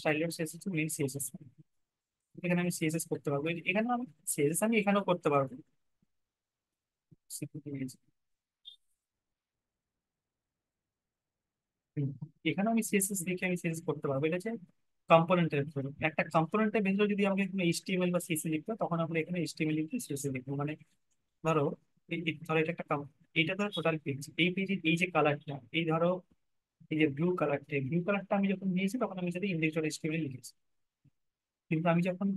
Style dot CSS হচ্ছে মেন সিএসএস ফাইল। এখানে আমি সিএসএস করতে পারবো, এখানে আমি সিএসএস আমি এখানেও করতে পারবো। হুম, এখানেও আমি সিএসএস লিখে আমি সিএসএস করতে পারবো। এটা হচ্ছে কম্পোনেন্টের ভিতরে, একটা কম্পোনেন্টের ভিতরে যদি আমাকে কোনো এইচটিএমএল বা সিএসএস লিখতে হয়, তখন আমরা এখানে এইচটিএমএল লিখে সিএসএস লিখবো। মানে ধরো ধরো এটা একটা এইটা ধরো টোটাল পেজ, এই পেজের এই যে কালারটা, এই ধরো এই যে ব্লু কালারটা, ব্লু কালারটা আমি যখন নিয়েছি তখন আমি সেটা ইন্ডেক্স ডট এইচটিএমএল লিখেছি। কিন্তু আমি যখন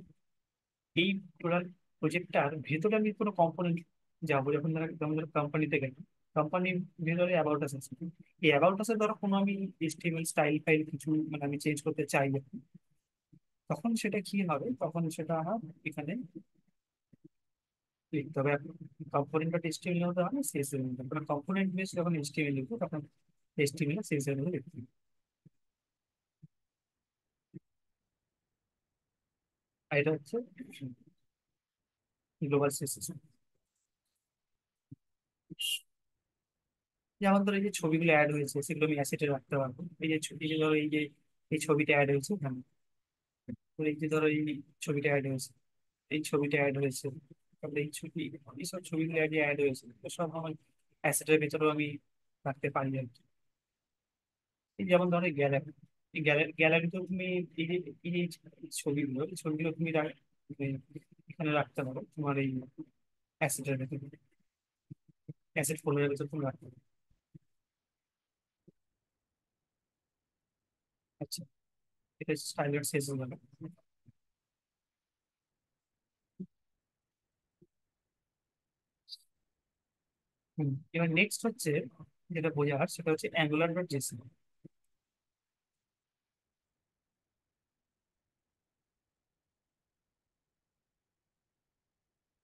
এই টোটাল প্রজেক্টটার ভেতরে আমি কোনো কম্পোনেন্ট যাবো, যখন ধরো কোম্পানিতে গেলাম, কোম্পানির ভেতরে অ্যাবাউট আস আছে, এই অ্যাবাউট আসে ধরো কোনো আমি এইচটিএমএল স্টাইল ফাইল কিছু মানে আমি চেঞ্জ করতে চাই যখন, তখন সেটা কি হবে, তখন সেটা আমার এখানে লিখতে হবে। কম্পোনেন্ট বা এইচটিএমএল হতে হবে, সিএসএস নিতে হবে। কম্পোনেন্ট বেস যখন এইচটিএমএল লিখবো তখন এইচটিএমএল সিএসএস লিখতে হবে। আর এটা হচ্ছে গ্লোবাল সিএসএস। যেমন ধরো এই যে ছবিগুলো অ্যাড হয়েছে সেগুলো আমি অ্যাসেটে রাখতে পারবো। এই যে ধরো এই ছবিটা অ্যাড হয়েছে এখানে, তো এই যে ধরো এই ছবিটা অ্যাড হয়েছে, এই ছবিটা অ্যাড হয়েছে, তারপরে এই ছবি, এইসব ছবিগুলো অ্যাড হয়েছে, তো সব আমার অ্যাসেটের ভেতরেও আমি রাখতে পারি আর কি। এই যেমন ধরো গ্যালারি, এই গ্যালারিতে তুমি এই যে এই যে এই ছবিগুলো তুমি মানে এখানে রাখতে পারো তোমার এই অ্যাসেটের ভেতরে, অ্যাসেট ফোল্ডারের ভেতর তুমি রাখতে পারো। আচ্ছা, এটা স্টাইলার শেষ হয়ে গেল। এবার নেক্সট হচ্ছে যেটা বোঝার, সেটা হচ্ছে angular dot JS.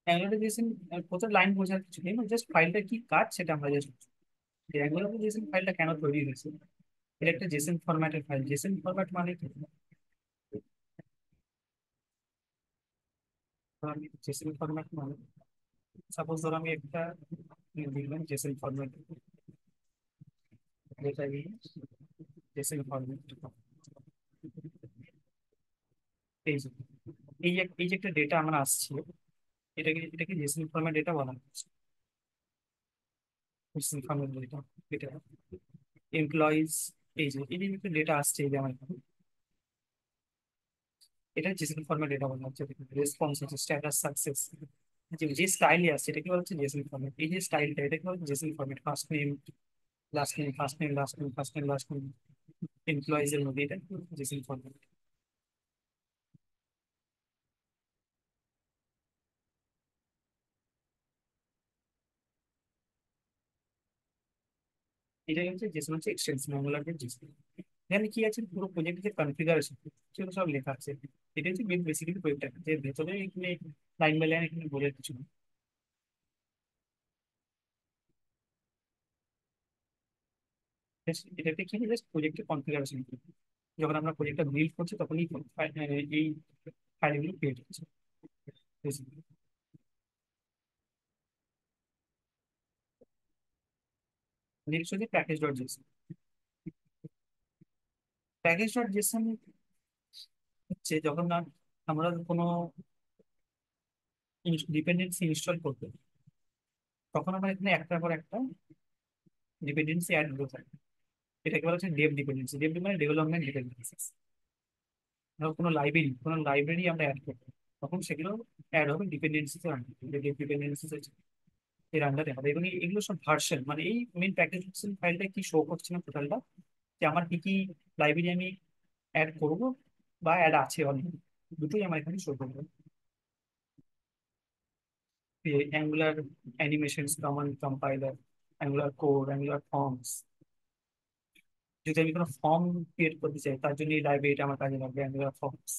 Angular JSON প্রথম লাইন বোঝার কিছু নেই, জাস্ট ফাইলটা কি কাজ সেটা আমরা জাস্ট, অ্যাঙ্গুলার জেসন ফাইলটা কেন তৈরি হয়েছে। এটা একটা জেসন ফরম্যাটের ফাইল। জেসন ফরম্যাট মানে কি? জেসন ফরম্যাট মানে সাপোজ ধরো আমি একটা দিলাম জেসন ফরম্যাট, যেটা জেসন ফরম্যাট, এই যে এই যে একটা ডেটা আমার আসছে, এটাকে জেসন ফরম্যাট ডেটা বলা হচ্ছে। জেসন ফরম্যাট ডেটা, এটা এমপ্লয়িজ, এই যে একটা ডেটা আসছে এই যে আমার এখানে, এটা জেসন ফরম্যাট ডেটা বলা হচ্ছে। রেসপন্স হচ্ছে স্ট্যাটাস সাকসেস, যে যে স্টাইলে আসছে এটাকে বলা হচ্ছে জেসন ফরম্যাট। এই যে স্টাইলটা এটাকে বলা হচ্ছে Jason format, first name last name, first name last name, first name last name, employees এর মধ্যে এটা জেসন ফরম্যাট। এটাই হচ্ছে জেসন, হচ্ছে এক্সটেনশন অ্যাঙ্গুলার জেসন। এখানে কি আছে, পুরো প্রজেক্টের কনফিগারেশন সেগুলো সব লেখা আছে। এটা হচ্ছে বেসিক্যালি প্রজেক্টটা, যে ভেতরে এখানে লাইন বাই লাইন এখানে বোঝার কিছু না। এটাতে কি জাস্ট প্রজেক্টের কনফিগারেশন। যখন আমরা প্রজেক্টটা বিল্ড করছি তখনই এই ফাইলগুলো ক্রিয়েট হচ্ছে basically। নেক্সট হচ্ছে package dot Jason. Package dot Jason হচ্ছে যখন আমরা কোনো ডিপেন্ডেন্সি ইনস্টল করবো, তখন আমরা এখানে একটার পর একটা ডিপেন্ডেন্সি অ্যাড হতে থাকে। এটাকে বলা হচ্ছে ডেভ ডিপেন্ডেন্সি। ডেভ মানে ডেভেলপমেন্ট ডিপেন্ডেন্সি। ধরো কোনো লাইব্রেরি আমরা অ্যাড করবো, তখন সেগুলো অ্যাড হবে ডিপেন্ডেন্সিস এর আন্ডারে, ডেভ ডিপেন্ডেন্সিস এর আন্ডারে হবে। এবং এগুলো সব ভার্সন, মানে এই মেন প্যাকেজ ফাইলটা কি শো করছে না টোটালটা, যে আমার কি কি লাইব্রেরি আমি অ্যাড করবো বা অ্যাড আছে অলরেডি, দুটোই আমার এখানে শো করবে। Angular animation, common compiler, angular code, angular forms. যদি আমি কোনো ফর্ম ক্রিয়েট করতে চাই তার জন্য এই লাইব্রেরিটা আমার কাজে লাগবে, অ্যাঙ্গুলার ফর্মস।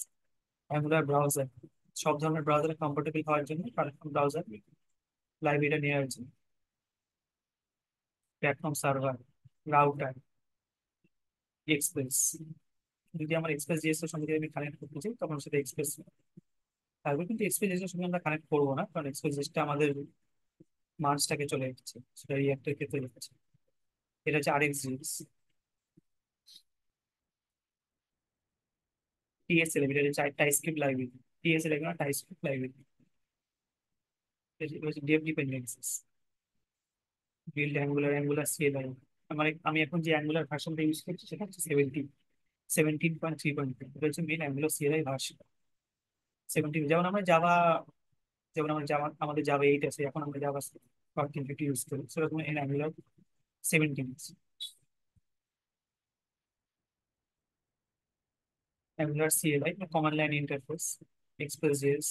অ্যাঙ্গুলার ব্রাউজার, সব ধরনের ব্রাউজারে কম্পার্টেবল হওয়ার জন্য প্ল্যাটফর্ম ব্রাউজার লাইব্রেরিটা নেওয়ার জন্য। Platform server, router, express. যদি আমার এক্সপ্রেস জিএস এর সঙ্গে যদি আমি কানেক্ট করতে চাই তখন সেটা এক্সপ্রেস থাকবে, কিন্তু এক্সপ্রেস জিএস এর সঙ্গে আমরা কানেক্ট করবো না, কারণ এক্সপ্রেস জিএসটা আমাদের মার্জটাকে চলে এসেছে, সেটা রিয়াক্টের ক্ষেত্রে লিখেছে। এটা হচ্ছে আরএক্স জিএস। টিএসএল, এটা হচ্ছে টাইপস্ক্রিপ্ট লাইব্রেরি। টিএসএল এগুলো টাইপস্ক্রিপ্ট লাইব্রেরি। এটা হচ্ছে Dave dependencies, build angular, angular CLI. আমি এখন যে অ্যাঙ্গুলার ভার্সনটা ইউজ করছি সেটা হচ্ছে 17.3.3। এটা হচ্ছে মেন অ্যাঙ্গুলার সিএলআই ভার্সন। 17, যেমন আমরা জাভা আমাদের জাভা 8 আছে, এখন আমরা জাভা 14 ইউজ করি, সেরকম এন অ্যাঙ্গুলার 17 আছে। Angular CLI command line interface, express JS.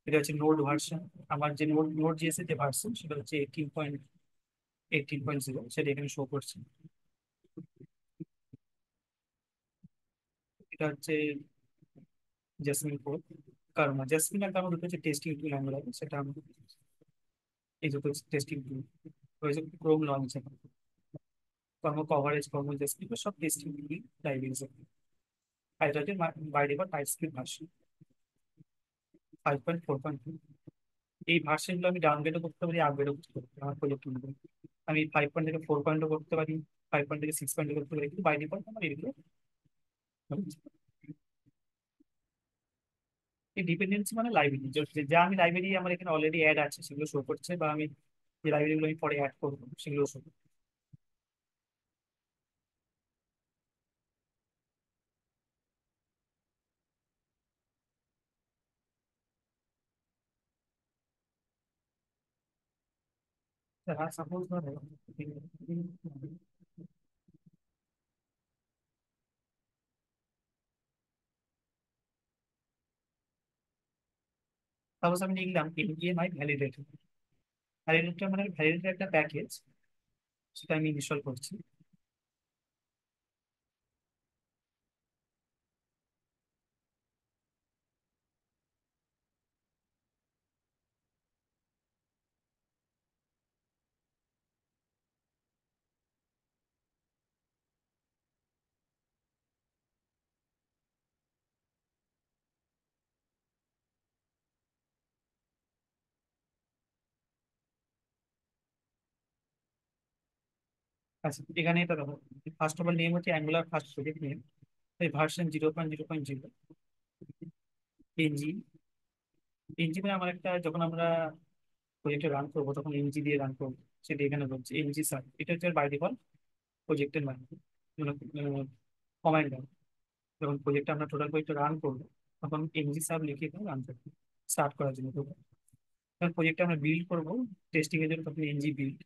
এটা হচ্ছে নোড ভার্সন। আমার যে নোড জিএস এর যে ভার্সন সেটা হচ্ছে 18.0, সেটা এখানে শো করছে। এটা হচ্ছে জেসমিন কোড। কারণ জেসমিন আর কারণ দুটো হচ্ছে টেস্টিং টুল অ্যাঙ্গুলার, সেটা এই দুটো টেস্টিং টুল হয়েছে ক্রোম লঞ্চ। কর্ম কভারেজ, কর্ম জেসমিন সব টেস্টিং টুল লাইব্রেরিজ। আর এটা হচ্ছে বাই ডিফল্ট টাইপস্ক্রিপ্ট ভার্সন 5.4.2। এই ভার্সনগুলো আমি ডাউনগ্রেডও করতে পারি, আপগ্রেডও করতে পারি আমার প্রজেক্ট অনুযায়ী। আমি 5.4 করতে পারি, 5.6 করতে পারি, কিন্তু বাই ডিফল্ট আমার এগুলো হচ্ছে। এই ডিপেন্ডেন্সি মানে লাইব্রেরি, যা আমি লাইব্রেরি আমার এখানে অলরেডি অ্যাড আছে সেগুলো শো করছে, বা আমি যে লাইব্রেরিগুলো আমি পরে অ্যাড করবো সেগুলো শো করছে। সাপোজ ধরো সাপোজ আমি লিখলাম এনজিএমআই ভ্যালিডেটর। ভ্যালিডেটর মানে ভ্যালিডেটর একটা প্যাকেজ, সেটা আমি ইনস্টল করছি। আচ্ছা, এখানে এটা দেখো, ফার্স্ট অফ অল নেম হচ্ছে অ্যাঙ্গুলার ফার্স্ট প্রজেক্ট নেম, এই ভার্সন 0.0.0। এনজি, এনজি মানে আমার একটা, যখন আমরা প্রজেক্টে রান করবো তখন এনজি দিয়ে রান করবো, সেটা এখানে বলছে এনজি সাব। এটা হচ্ছে বাই ডিফল্ট প্রজেক্টের নাম, কমান্ড। যখন প্রজেক্টটা আমরা টোটাল প্রজেক্ট রান করবো তখন এনজি সাব লিখে এখানে রান করবো। স্টার্ট করার জন্য। প্রজেক্টটা আমরা বিল্ড করবো, টেস্টিং এর জন্য তখন এনজি বিল্ড।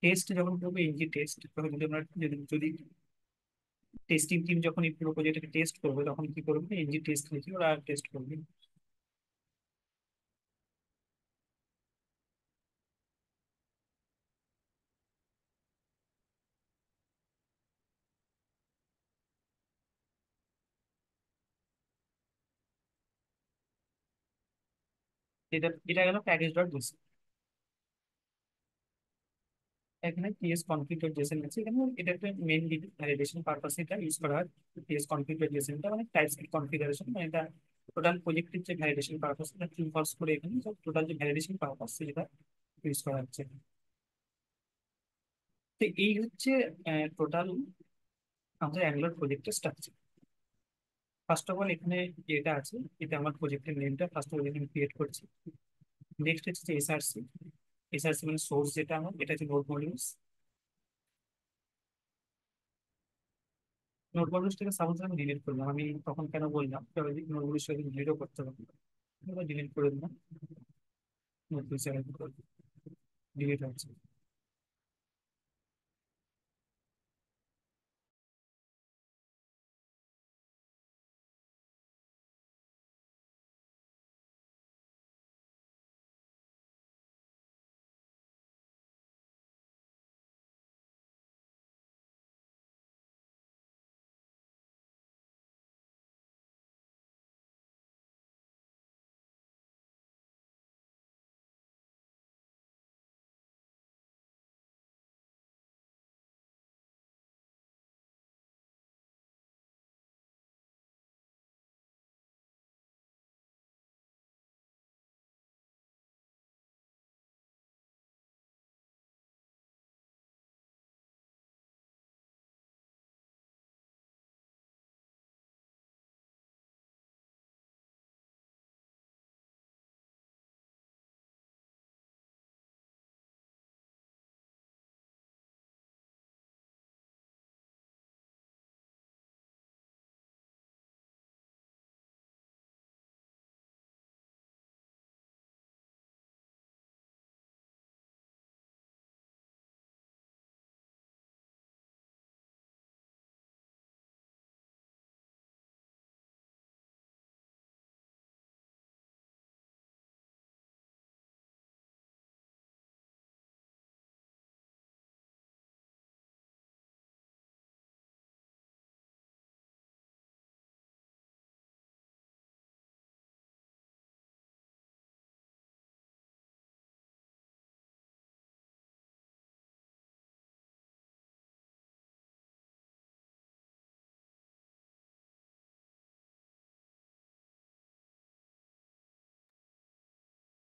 টেস্ট যখন করবো এনজি টেস্ট, তখন যদি আমরা যদি যদি টেস্টিং টিম যখন এই পুরো প্রজেক্টটাকে টেস্ট করবে, তখন কি করবে, এনজি টেস্ট লিখে ওরা টেস্ট করবে। এটা এটা গেল প্যাকেজ ডট জেসন। এখানে টিএস কনফিগ ডট জেসন আছে, এখানে এটা একটা মেইনলি ভ্যালিডেশন পারপাসে এটা ইউজ করা হয়। টিএস কনফিগ ডট জেসনটা মানে টাইপস্ক্রিপ্ট কনফিগারেশন, মানে এটা টোটাল প্রজেক্টের যে ভ্যালিডেশন পারপাস, এটা ট্রু ফলস করে এখানে টোটাল যে ভ্যালিডেশন পারপাস সেটা ইউজ করা হচ্ছে। তো এই হচ্ছে টোটাল আমাদের অ্যাঙ্গুলার প্রজেক্টের স্ট্রাকচার। ফার্স্ট অফ অল এখানে যেটা আছে, এটা আমার প্রজেক্টের নেমটা ফার্স্ট অফ অল এখানে ক্রিয়েট করছি। নেক্সট হচ্ছে এসআরসি। এসআরসি মানে সোর্স, যেটা আমার এটা হচ্ছে নোড মডিউলস। নোড মডিউলসটাকে সাপোজ আমি ডিলিট করলাম, আমি তখন কেন বললাম তবে নোড মডিউলসটাকে ডিলিটও করতে হবে, ডিলিট করে দিলাম। নোড মডিউলস ডিলিট হচ্ছে।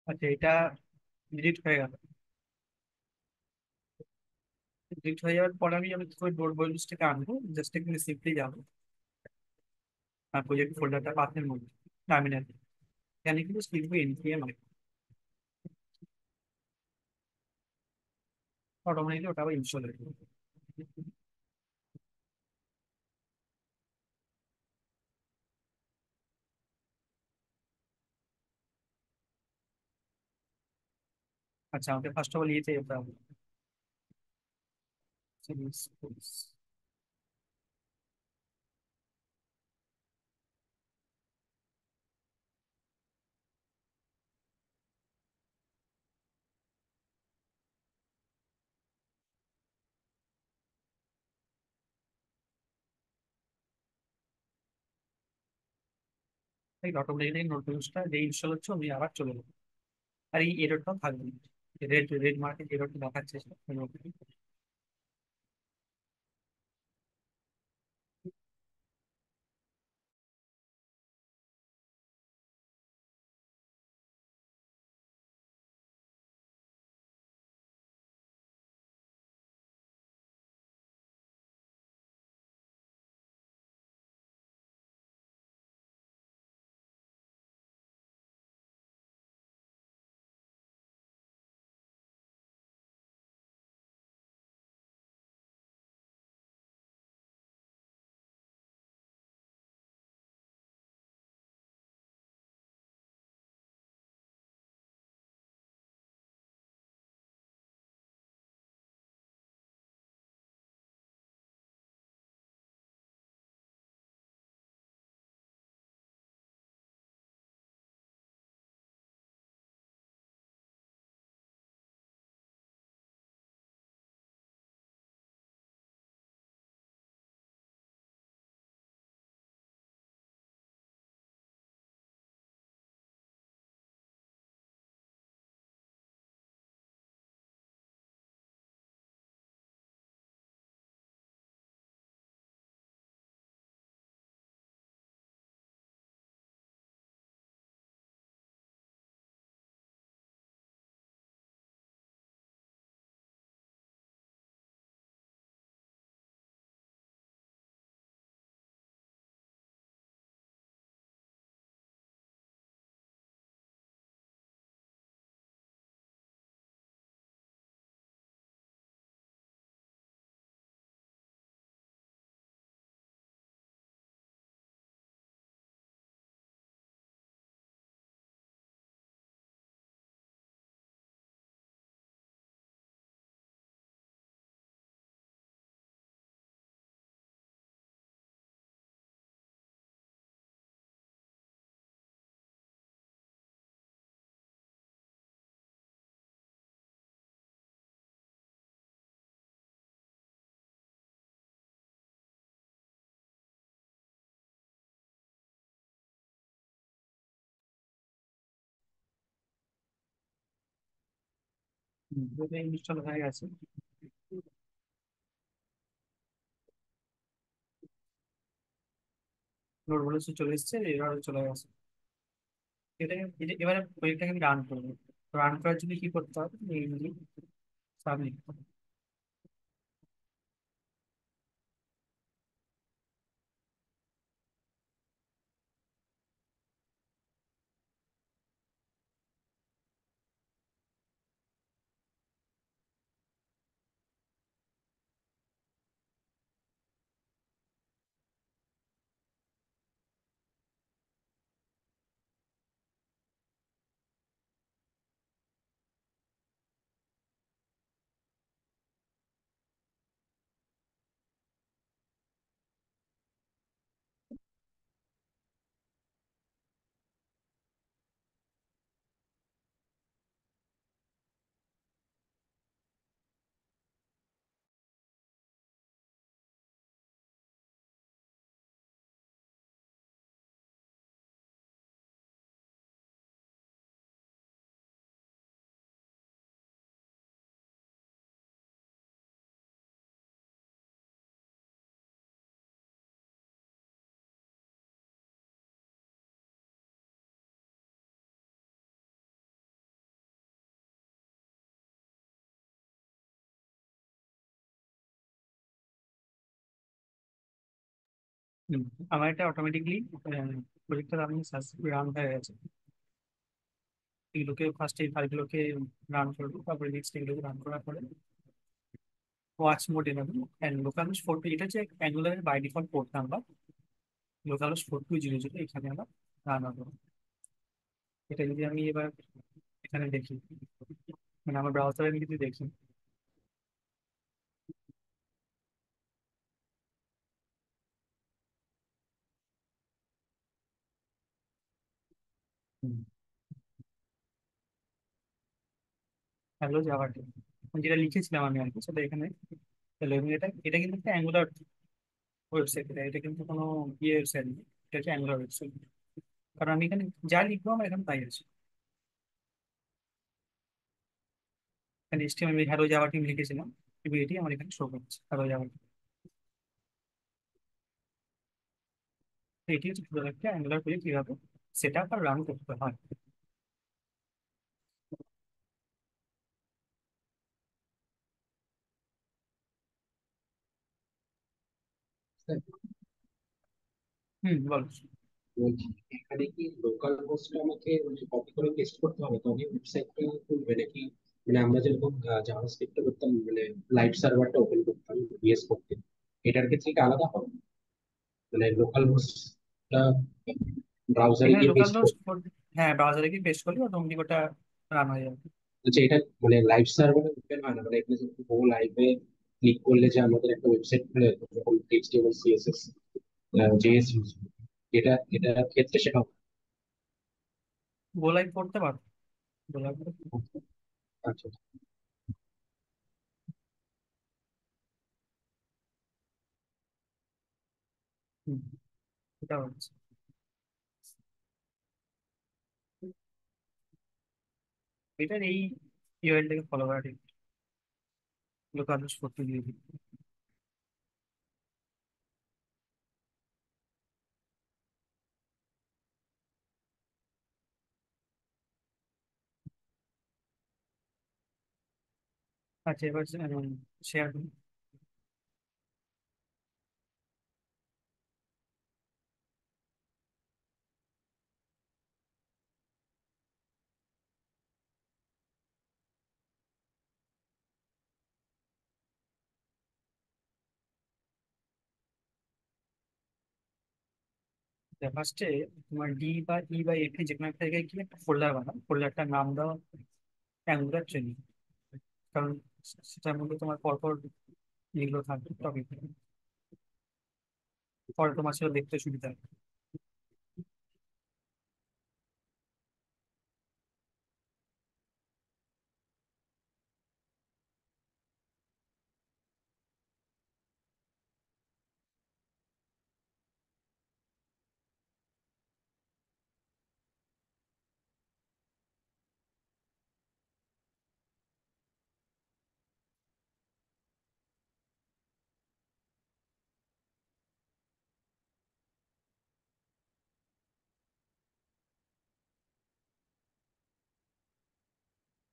আচ্ছা, এটা ডিলিট হয়ে গেল। ডিলিট হয়ে যাওয়ার পর আমি কি করে নোড মডিউলসটাকে আনবো, জাস্ট এখানে সিম্পলি যাবো আর প্রজেক্ট ফোল্ডারটা পাথের মধ্যে টার্মিনাল, এখানে কিন্তু লিখবো npm, অটোমেটিকলি ওটা আবার ইনস্টল হয়ে যাবে। আচ্ছা, আমাকে ফার্স্ট অফ অল ইয়েতে যেতে হবে, অটোমেটিকলি নোট মডিউলসটা যে ইনস্টল হচ্ছে আমি আবার চলে যাবো। আর এই এররটাও থাকবে, রেড রেড মার্কেট এররটা দেখাচ্ছে সেটা। ইনস্টল হয়ে গেছে। লোড বলে চলে এসেছে, এবার চলে গেছে। এবারে প্রজেক্টটাকে আমি রান করবো। রান করার জন্য কি করতে হবে, সাবমিট। আমার এটা অটোমেটিকলি প্রজেক্টটা আমি রান হয়ে গেছে। এগুলোকে ফার্স্ট এই ফাইলগুলোকে রান করবো, তারপরে নেক্সট এগুলোকে রান করার পরে watch mode enable and local four two, এটা হচ্ছে অ্যাঙ্গুলারের by default port number. Local 4200 এখানে আমরা রান হবে। এটা যদি আমি এবার এখানে দেখি, মানে আমার ব্রাউজারে আমি যদি দেখি, হ্যালো জাভাতে যেটা লিখেছিলাম আমি আর কি, সেটা এখানে পেলো। এবং এটা এটা কিন্তু একটা অ্যাঙ্গুলার ওয়েবসাইট, এটা এটা কিন্তু কোনো ইয়ে ওয়েবসাইট নেই, এটা হচ্ছে অ্যাঙ্গুলার ওয়েবসাইট। কারণ আমি এখানে যা লিখবো আমার এখানে তাই আছে। এখানে HTML হ্যালো জাভা টিম লিখেছিলাম, এবং এটি আমার এখানে শো করছে হ্যালো জাভা। এটি হচ্ছে পুরো একটা অ্যাঙ্গুলার পেজে কিভাবে সেট আপ আর রান করতে হয়। স্যার, বলো। বলছি এখানে কি লোকাল হোস্টটা আমাকে কপি করে পেস্ট করতে হবে, তবে ওয়েবসাইটটা খুলবে নাকি? মানে আমরা যেরকম জাভাস্ক্রিপ্টে করতাম, মানে লাইভ সার্ভারটা ওপেন করতাম ইএস করতে, এটার ক্ষেত্রে কি আলাদা হবে? মানে লোকাল হোস্টটা ব্রাউজারে এখানে গিয়ে লোকাল পেস্ট হোস্ট, করতে হ্যাঁ ব্রাউজারে গিয়ে পেস্ট করলে অটোমেটিক ওটা রান হয়ে যাবে। হচ্ছে, এটা মানে লাইভ সার্ভারে ওপেন হয় না? মানে এখানে যদি গো লাইভে ক্লিক করলে যে আমাদের একটা ওয়েবসাইট খুলে, যখন এইচটিএমএল সিএসএস জেএস ইউজ, এটা এটা ক্ষেত্রে সেটা হবে? গো লাইভ করতে পারো, গো লাইভ। আচ্ছা। হুম, এটা হচ্ছে, এটার এই ইউআরএলটাকে ফলো করা ঠিক, লোকাল হোস্ট করতে দিয়ে দিই। আচ্ছা এবার শেয়ার করি। ফার্স্টে তোমার ডি বা ই বা এফ যে কোনো একটা জায়গায় গিয়ে একটা ফোল্ডার বানাও, ফোল্ডারটার নাম দাও অ্যাঙ্গুলার ট্রেনিং। কারণ সেটার মধ্যে তোমার পরপর এগুলো থাকবে টপিক, পরে তোমার সেটা দেখতে সুবিধা হবে।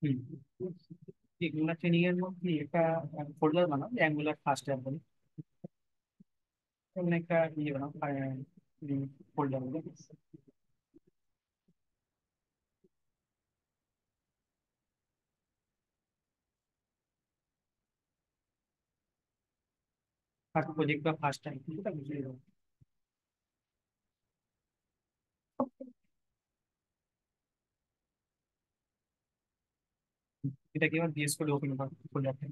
হুম। এগুলা ট্রেনিং এর মধ্যে একটা ফোল্ডার বানাও, অ্যাঙ্গুলার ফার্স্ট অ্যাপ বলে। এমন একটা ইয়ে বানাও, ফোল্ডার বলে। ফার্স্ট প্রজেক্ট বা ফার্স্ট টাইম এটা বুঝিয়ে দেবো। এটাকে এবার বিএস করে ওপেন ফোল্ডারটা।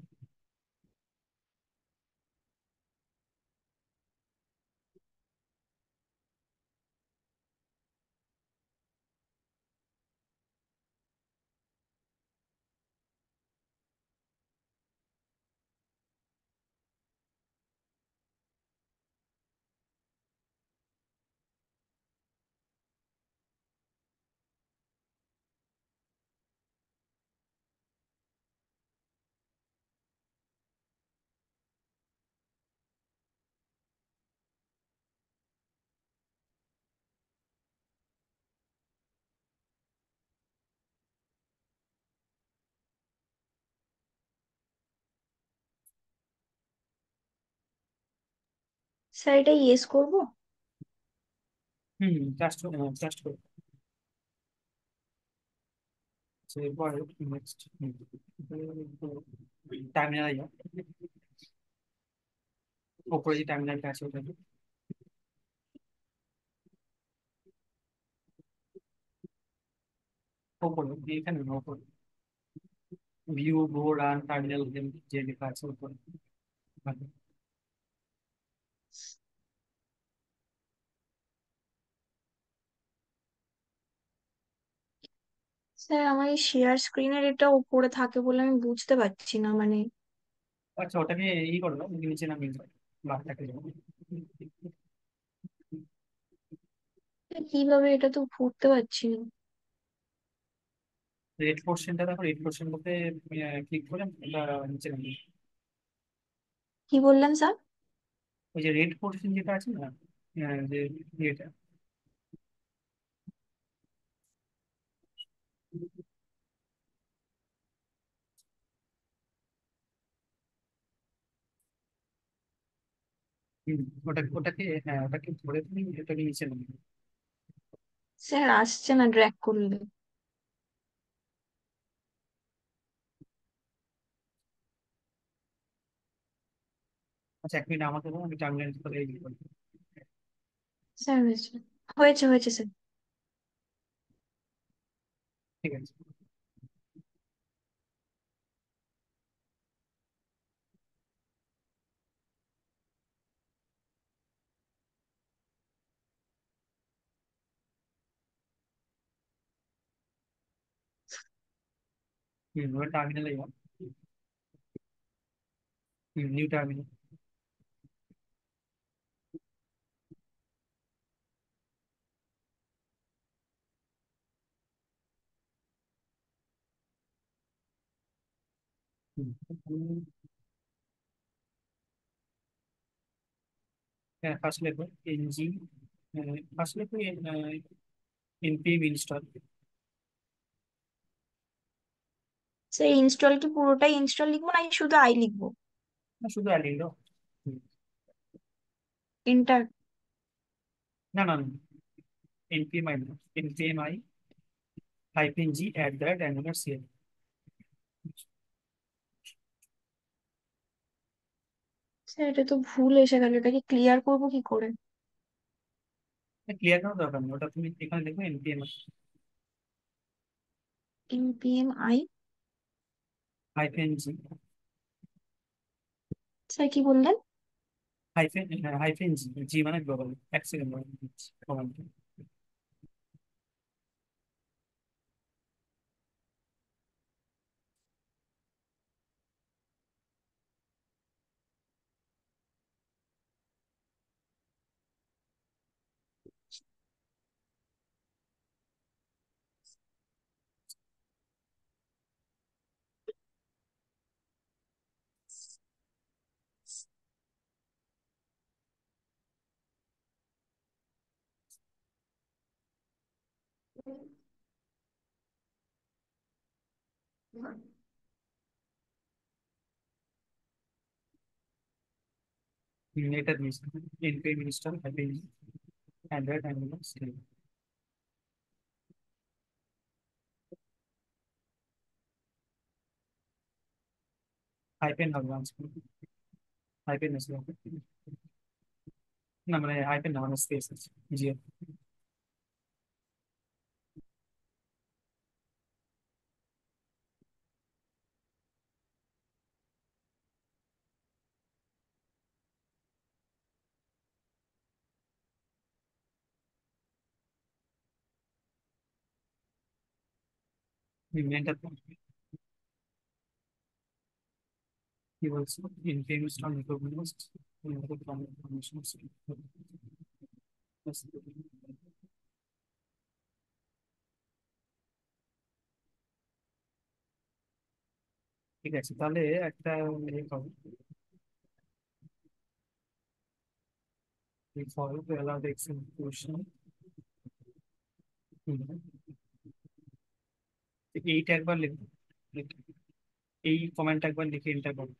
স্যার এটা ইয়েস করবো? হুম, জাস্ট জাস্ট করে। এরপর নেক্সট টার্মিনাল, ওপরে যে টার্মিনালটা আছে ওটা ওপরে, এখানে না, ওপরে ভিউ গো রান টার্মিনাল যে লেখা আছে ওপরে। ভালো। স্যার আমার এই শেয়ার স্ক্রিনের এটা উপরে থাকে বলে আমি বুঝতে পারছি না মানে। আচ্ছা, ওটাকে ই করো না, নিচে নামিয়ে দাও, বারটাকে যাও। কিভাবে, এটা তো ফুটতে পারছি না। রেড পোর্শনটা দেখো, রেড পোর্শন বলতে ক্লিক করে ওটা নিচে নামিয়ে। কি বললেন স্যার? ওই যে রেড পোর্শন যেটা আছে না, যে ইয়েটা, হুম, ওটাকে হ্যাঁ, ওটাকে ধরে তুমি ওটাকে নিচে নামিয়ে। স্যার আসছে না ড্র্যাগ করলে। আচ্ছা, 1 মিনিট আমাকে দাও, আমি টার্মিনাল করে এই করি। স্যার হয়েছে, হয়েছে হয়েছে স্যার। ঠিক আছে। হুম, ওটা টার্মিনালে যাও। হুম, নিউ টার্মিনাল। হুম, হ্যাঁ, ফার্স্ট লেখো এনজি, ফার্স্ট লেখো npm ইনস্টল। স্যার ইনস্টল কি পুরোটাই ইনস্টল লিখবো নাকি শুধু আই লিখবো? না, শুধু অ্যালিং দাও। এন্টার। না না না, npm আই দাও, npm I hyphen G @angular cl। Sir এটা তো ভুল এসে গেল, এটাকে ক্লিয়ার করবো কি করে? ক্লিয়ার করার দরকার নেই, ওটা তুমি এখানে দেখো npm npm I. Hyphen G, sir কি বললেন? হাইফেন জি, জি মানে গ্লোবাল। 1 second command. এটা দিয়েছে, NP minister happy Android and screen. Hyphen হবে আজকে, হাইপেন আছে না, মানে হাইপেন না, মানে স্পেস আছে। জি। এটা কি বলছো, ইনফেমাস অন রিকগনাইজড ঠিক আছে, তাহলে একটা ইয়ে করো, we follow to allow the execution। এইটা একবার লিখো, এই কমেন্ট একবার লিখে এন্টার করো।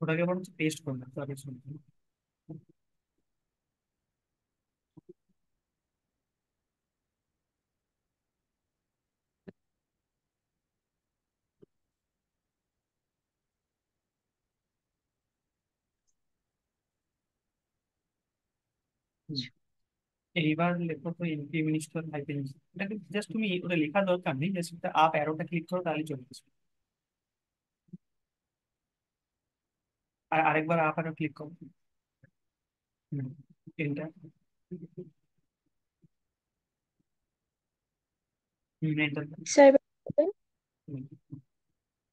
ওটাকে বরঞ্চ পেস্ট করবে তাহলে শুনতে। এইবার লেখো তো এমপি মিনিস্টার হাইপেন। এটাকে জাস্ট তুমি ওটা লেখার দরকার নেই, জাস্ট একটা আপ অ্যারোটা ক্লিক করো তাহলে চলে আসবে। আর আরেকবার আপ অ্যারো ক্লিক করো। এন্টার। এন্টার। স্যার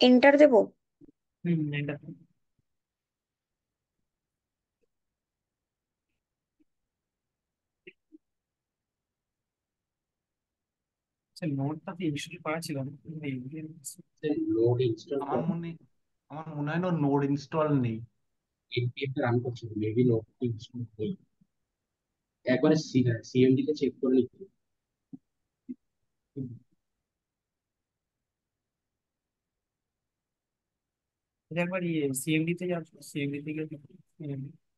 এন্টার দেবো? এন্টার। আচ্ছা, নোটটা তো ইনস্টল করা ছিল না, লোড ইনস্টল আমার করো, মনে আমার মনে হয় না নোড ইনস্টল নেই। এনপিএম রান করছো, মেবি লোড ইনস্টল নেই। একবারে সিএমডি তে চেক করে নিতে হবে। এটা একবার ইয়ে সিএমডি তে যাচ্ছ, সিএমডি থেকে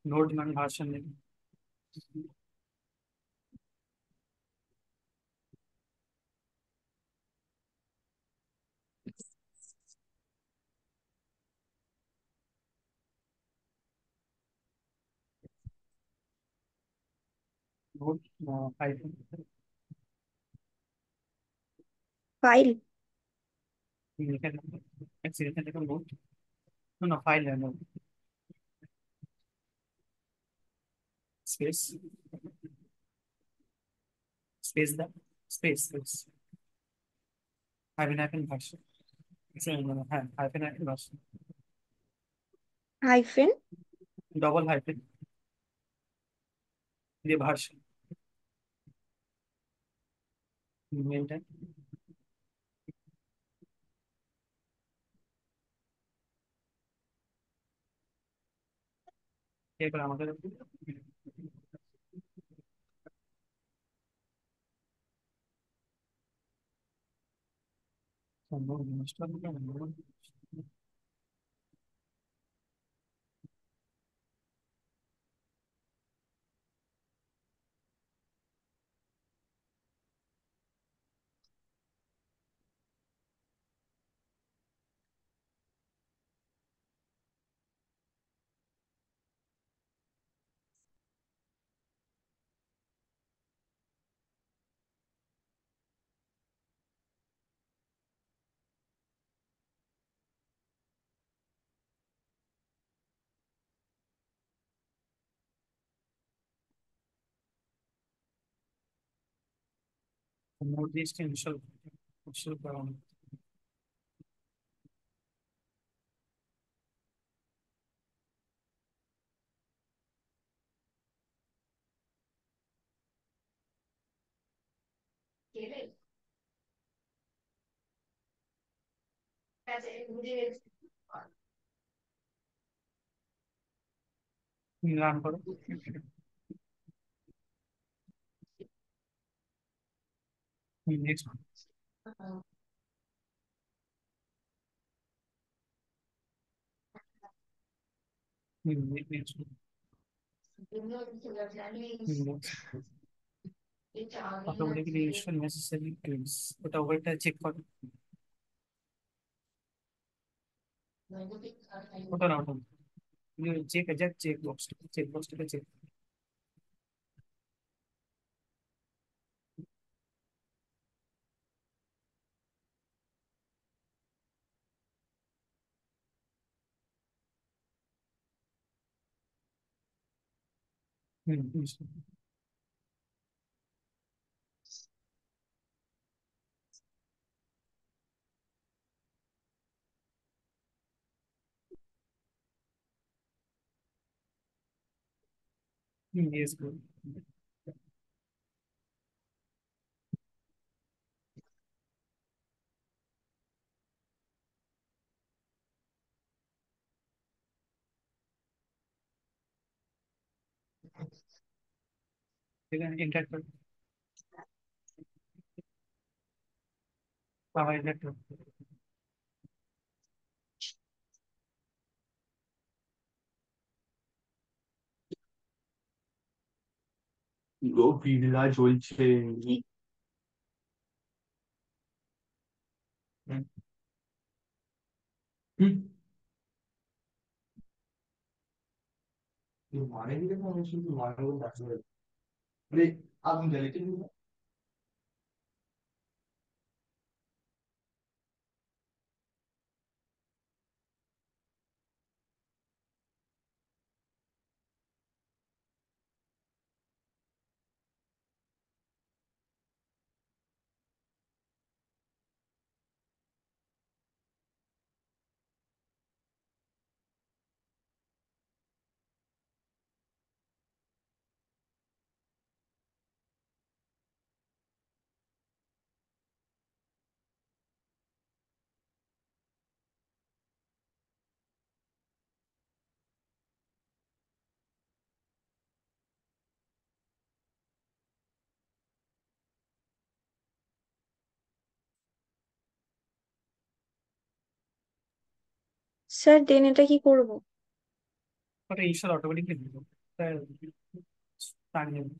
নোট মানে ভার্সন নেবে। Node hyphen, file. এখানে এখানে দেখো নোট, না না ফাইল না, নোট স্পেস, স্পেস দা, space space hyphen hyphen version. হ্যাঁ, hyphen hyphen version, hyphen. Double hyphen দিয়ে ভার্সন। মেনটেন। এরপর আমাদের সম্ভব নষ্ট হবে না। নোট লিস্ট ইনস্টল ইনস্টল করা হবে। রান করো। Next. Next. Automatically install necessary tools, ওটা ওটা চেক করো। ওটা না, ওটা চেক যা চেক বক্সটাকে চেক। Yes good. ঠিক আছে, এন্টার করো। বাবা এন্টার করো। ও বিড়লা জ্বলছে। হুম, হুম, মারেনি দেখো, আমি শুধু মারবো দেখা যাবে। আরে আগুন জ্বালিয়ে দিল। স্যার দেন এটা কি করব? ওটা ইনস্টল অটোমেটিক্যালি দিল। টানিয়ে দিল।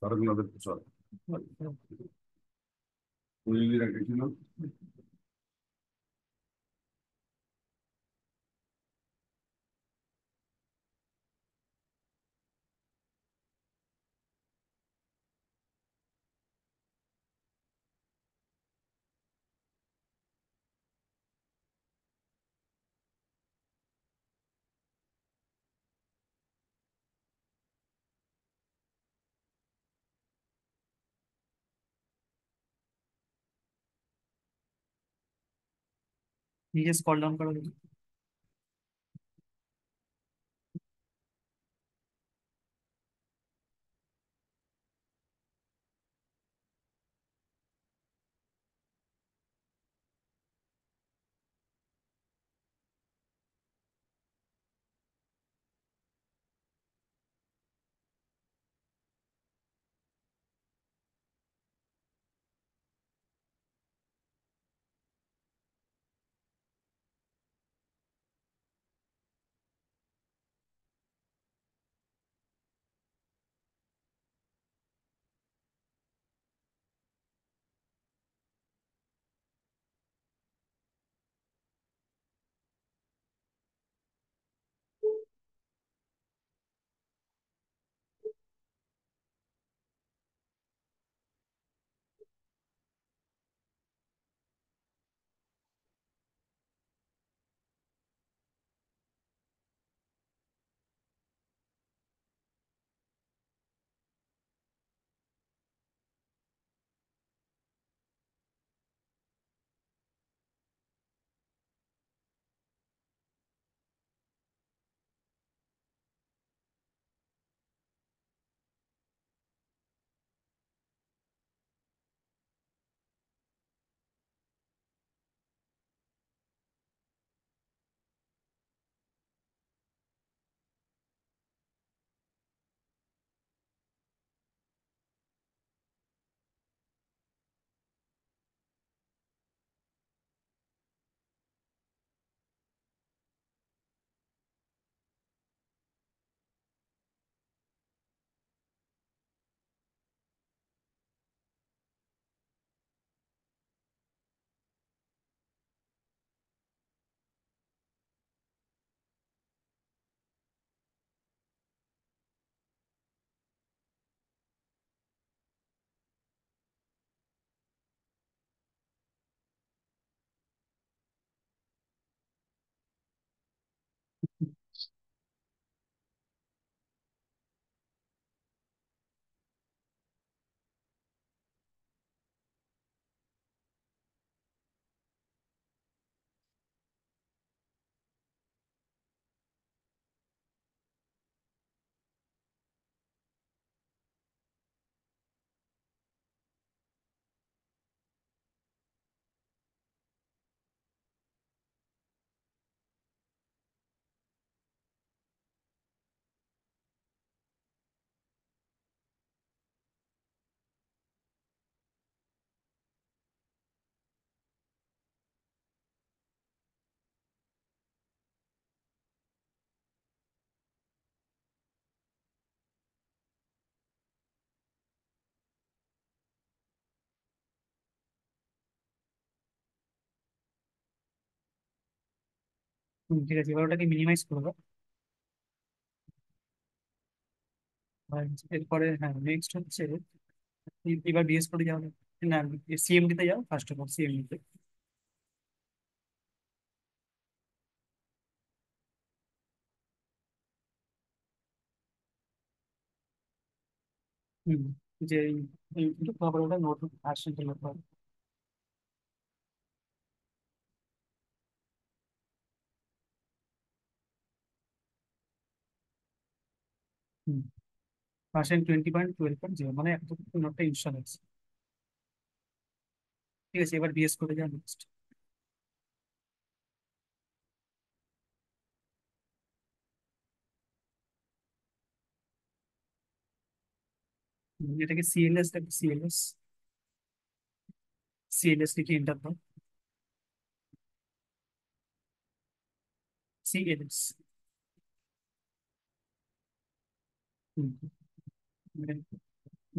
স্বর্ণদেব প্রসাদ উনি রেখেছিল। নিজে স্কল ডাউন করো দেখি। ঠিক আছে, এবার ওটাকে মিনিমাইজ করবো। আর এরপরে হ্যাঁ নেক্সট হচ্ছে এবার বিএস করে যাও। না, সিএমডি তে যাও, ফার্স্ট অফ অল সিএমডি তে। হুম, যে এই আবার ওটা নতুন ভার্সন তৈরি করতে হবে। হুম, ভার্সন 20.12.0 মানে এতটুকু নোটটা ইনস্টল আছে। ঠিক আছে, এবার বিএস করে যাও নেক্সট। এটাকে সিএলএস দেখো, সিএলএস সিএলএস লিখে এন্টার দাও। সিএলএস।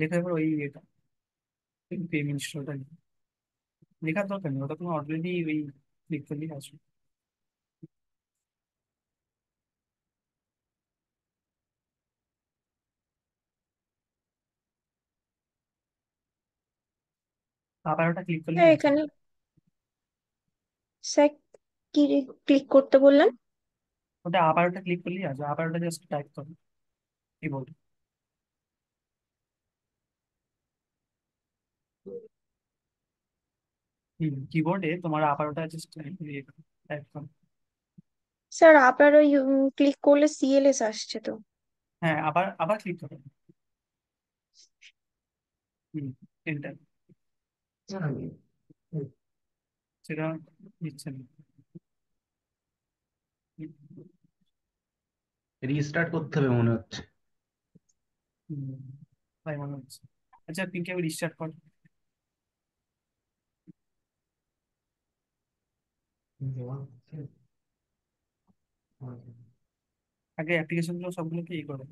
লেখা এবার ওই এটা পেমেন্ট স্টোরটা লেখার দরকার নেই, ওটা তুমি অলরেডি ওই ক্লিক করলেই আসবে। আবার ওটা ক্লিক করলেই হ্যাঁ আসবে। এখানে স্যার কি ক্লিক করতে বললেন? ওটা আবার ওটা ক্লিক করলেই আসবে, আবার ওটা জাস্ট টাইপ করো কিবোর্ড। কিবোর্ডে তোমার আবার ওটা জাস্ট টাইপ করো। স্যার আপনার ওই ক্লিক করলে সিএলএস আসছে তো। হ্যাঁ, আবার আবার ক্লিক করো। এন্টার। সেটা দিচ্ছে না। রিস্টার্ট করতে হবে মনে হচ্ছে। হুম, তাই মনে হচ্ছে। আচ্ছা, পিনকে আমি রিস্টার্ট কর। আগে অ্যাপ্লিকেশন গুলো সবগুলোকে ইয়ে করো,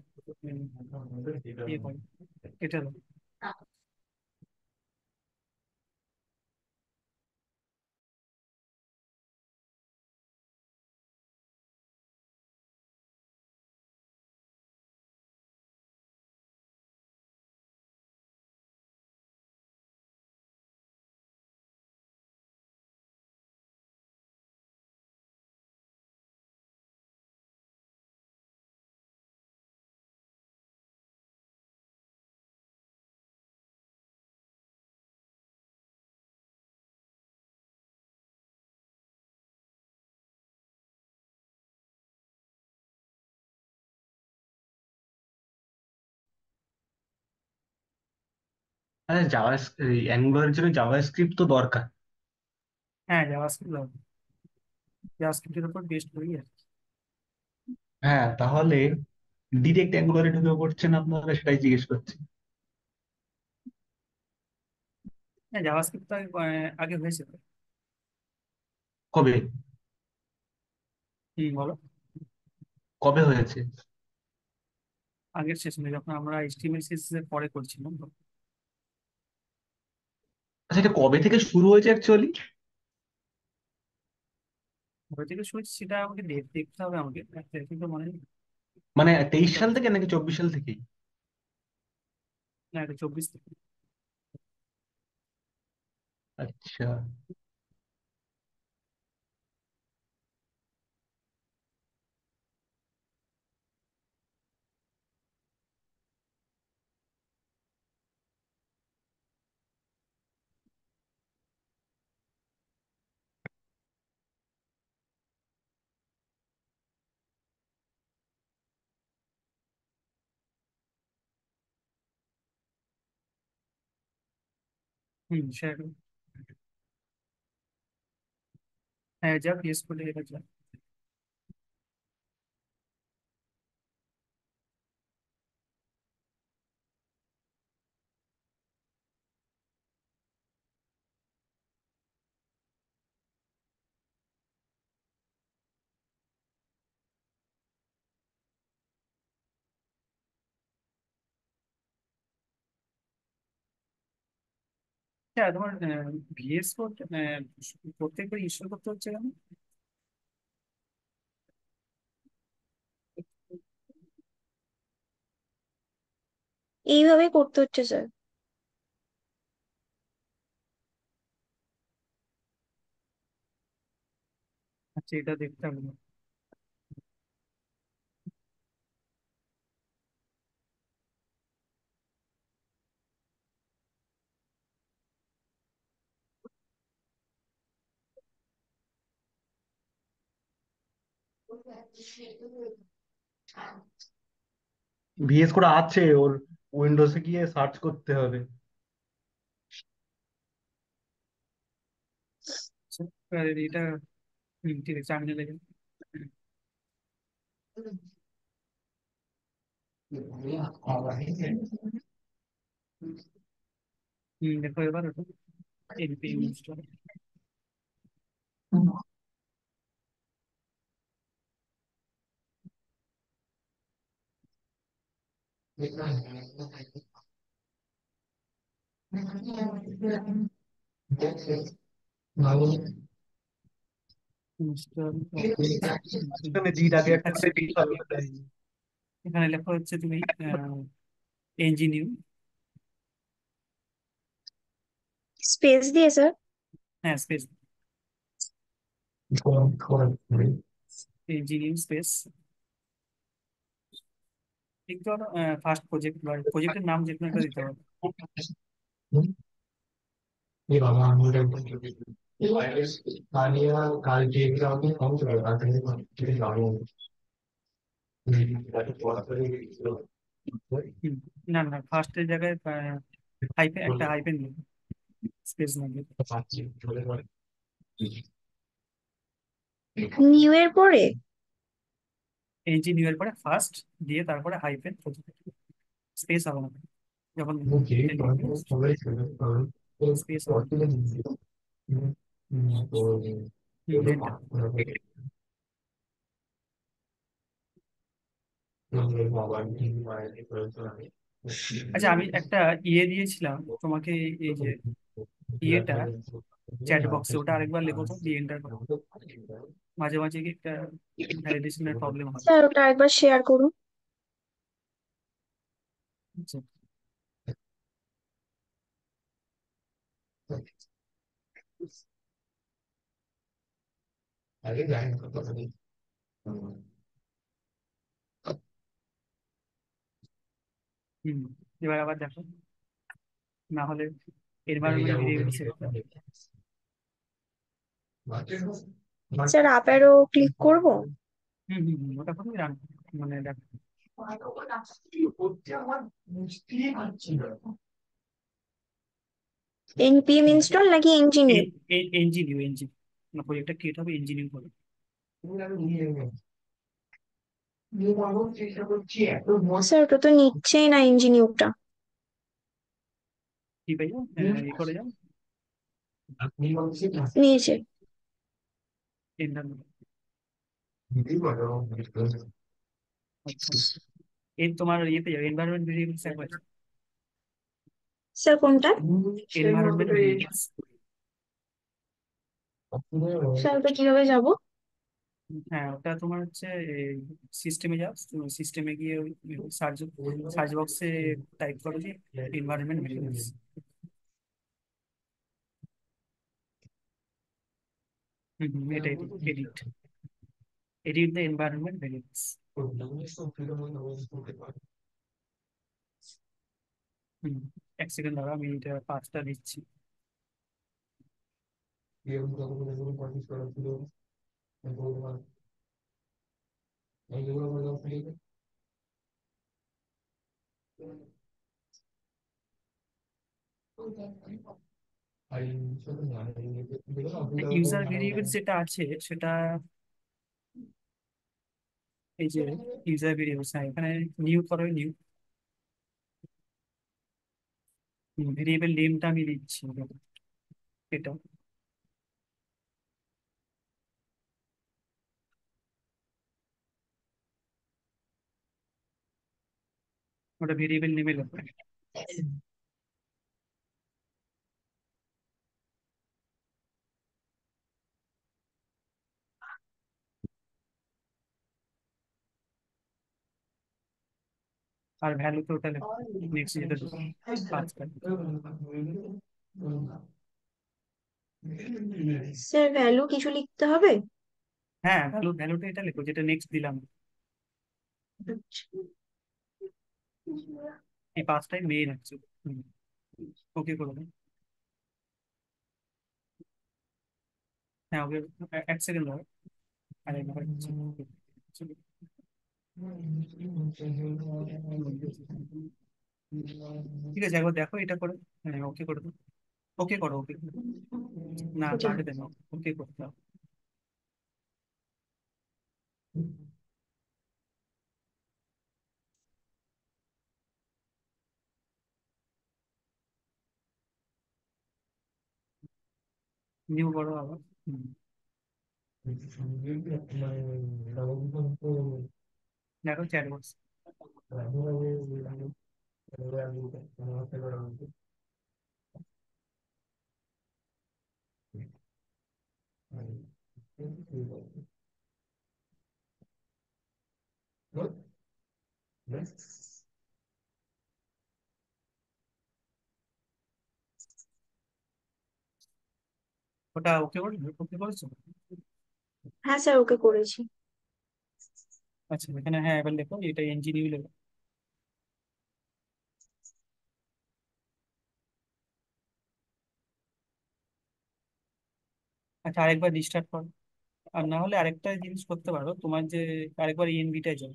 ইয়ে করো, কেটে দাও। আচ্ছা, অ্যাঙ্গুলারের জন্য জাভাস্ক্রিপ্ট তো দরকার। হ্যাঁ, জাভাস্ক্রিপ্ট দাও, জাভাস্ক্রিপ্টের উপর বেস্ট করি আর কি। হ্যাঁ, তাহলে ডিরেক্ট অ্যাঙ্গুলারে ঢুকে পড়ছেন আপনারা, সেটাই জিজ্ঞেস করছি। হ্যাঁ, জাভাস্ক্রিপ্ট তো আগে হয়েছে তো। কবে? বলো। কবে হয়েছে? আগের সেশনে যখন আমরা এইচটিএমএল সিএসএস এর পরে করছিলাম তো। আচ্ছা, এটা কবে থেকে শুরু হয়েছে অ্যাকচুয়ালি? কবে থেকে শুনছি সেটা আমাকে ডেট দেখতে হবে, আমাকে কিন্তু মনে নেই। মানে 23 দেখতে সাল হবে। থেকে নাকি 24 সাল থেকেই? না, এটা 24 থেকে। আচ্ছা। সেটা। হ্যাঁ, যা পিএস করলে এটা যা। হ্যাঁ, তোমার ভিএস কোড প্রত্যেকবার ইনস্টল করতে হচ্ছে কেন? এইভাবেই করতে হচ্ছে স্যার। আচ্ছা, এটা দেখতে হবে না। ভিএস কোড আছে ওর, উইন্ডোজে গিয়ে সার্চ করতে হবে। আচ্ছা, এটা ঠিক আছে, আমি লেগে। দেখো এবার ওটা এনপি ইনস্টল। এখানে জি ডাকে একটা আচ্ছা, করে টি হবে তাই। এখানে লেখা হচ্ছে তুমি ইঞ্জিনিয়ার। স্পেস দিয়ে স্যার? হ্যাঁ, স্পেস, ইঞ্জিনিয়ারিং স্পেস লিখতে হবে। ফার্স্ট প্রজেক্ট বা প্রজেক্টের নাম যে কোনো একটা দিতে হবে। হুম, না না, ফার্স্টের জায়গায় হাইপেন, একটা হাইপেন দিবে, স্পেস না দিয়ে। নিউ এর পরে? ইঞ্জিনিয়ার পরে ফার্স্ট দিয়ে তারপরে হাইপেন প্রজেক্ট, স্পেস হবে না যখন এটা লিখবে, স্পেস হবে না। এটা। আচ্ছা, আমি একটা দিয়েছিলাম তোমাকে, এই যে ইয়েটা চ্যাট বক্সে, ওটা আরেকবার লেখো তো, দিয়ে এন্টার করো। মাঝে মাঝে কি একটা ভ্যালিডেশনের প্রবলেম হয়। স্যার ওটা একবার শেয়ার করুন। আচ্ছা। হুম, এবার আবার দেখো, না হলে এনভায়রনমেন্ট ভেরিয়েবল সেটটা। স্যার আপ অ্যারো ক্লিক করব? হুম হুম হুম, ওটা করে রান, মানে দেখো, এনপিএম ইনস্টল নাকি ইঞ্জিনিয়ার? এনজিনিউ, এনজিনিউ না, প্রজেক্টটা ক্রিয়েট হবে ইঞ্জিনিউ করে। স্যার ওটা তো নিচ্ছেই না ইঞ্জিনিয়ারটা। কি পাই যাও, ই করে যাও, নিয়েছে। এন্টার। আচ্ছা, এই তোমার ইয়েতে যাও, এনভায়রনমেন্ট ভেরিয়েবলস একবার, স্যার কোনটা? Environment variables. স্যার ওটা কিভাবে যাব? হ্যাঁ, ওটা তোমার হচ্ছে সিস্টেমে যাও, সিস্টেমে গিয়ে সার্চ সার্চ বক্সে টাইপ করো যে এনভায়রনমেন্ট ভেরিয়েবলস। হুম হুম, এটা edit, edit, edit the environment variables. Hmm, এক সেকেন্ড দাঁড়া, আমি এটা পাঁচটা দিচ্ছি। ইউজার ভেরিয়েবলস যেটা আছে সেটা, এই যে ইউজার ভেরিয়েবলস, হ্যাঁ এখানে নিউ করো, নিউ ভেরিয়েবল নেমটা আমি দিচ্ছি, এটা ওটা ভেরিয়েবল নেমে লেখো। আর ভ্যালু তো ওটা লেখো, নেক্সট যেটা দেবো, পাঁচটা। স্যার ভ্যালু কিছু লিখতে হবে? হ্যাঁ, ভ্যালুটা এটা লেখো যেটা নেক্সট দিলাম, এই পাঁচটাই মেইন অ্যাকচুয়ালি। ওকে করে দাও। হ্যাঁ, ওকে, এক সেকেন্ড দাও, আরেকবার হচ্ছে। ঠিক আছে, একবার দেখো এটা করে। হ্যাঁ, ওকে করে দাও, ওকে করো, ওকে করো। না, যা। কাটে দেন, ওকে করতে দাও। নিউ করো আবার। হুম, দেখো চ্যাট বক্স। ওটা ওকে ওকে করেছো? হ্যাঁ স্যার, ওকে করেছি। আচ্ছা, এখানে হ্যাঁ এবার লেখো, এটা এনজিনিউ লেখো। আচ্ছা, আরেকবার রিস্টার্ট করো। আর না হলে আরেকটা জিনিস করতে পারো, তোমার যে আরেকবার ইএনভিটায় যাও।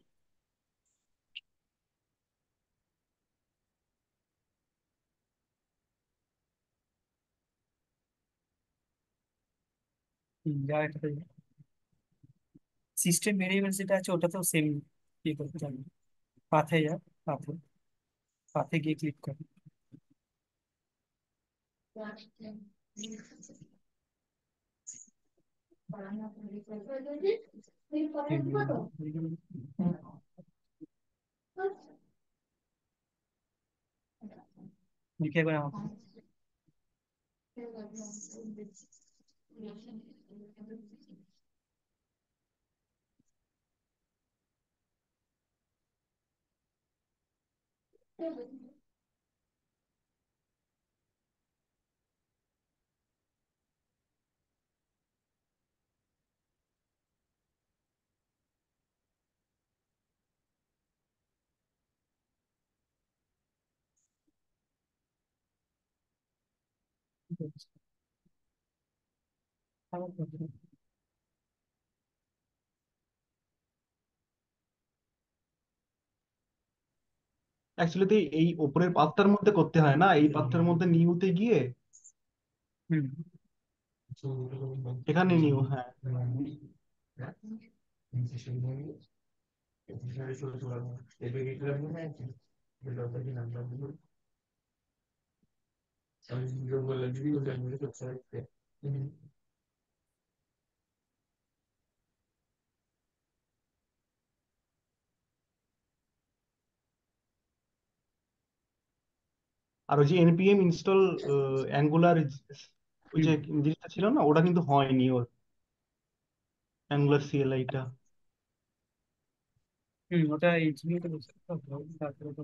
যা একটা সিস্টেম ভেরিয়েবল যেটা আছে ওটাতেও সেম ইয়ে করতে যাবে। পাথে যা, পাথে, পাথে গিয়ে ক্লিক করো। লিখে একবার আমাকে। অ্যাকচুয়ালি তো এই উপরের পাথটার মধ্যে করতে হয় না, এই পাথটার মধ্যে নিউতে গিয়ে হুম। এখানে নিউ, হ্যাঁ। আর ওই যে npm ইনস্টল অ্যাঙ্গুলার, ওই হুম। যে জিনিসটা ছিল না, ওটা কিন্তু হয়নি ওর, অ্যাঙ্গুলার সিএলআইটা। হুম, ওটা এনজিনিউতে বসে তারপরে তো।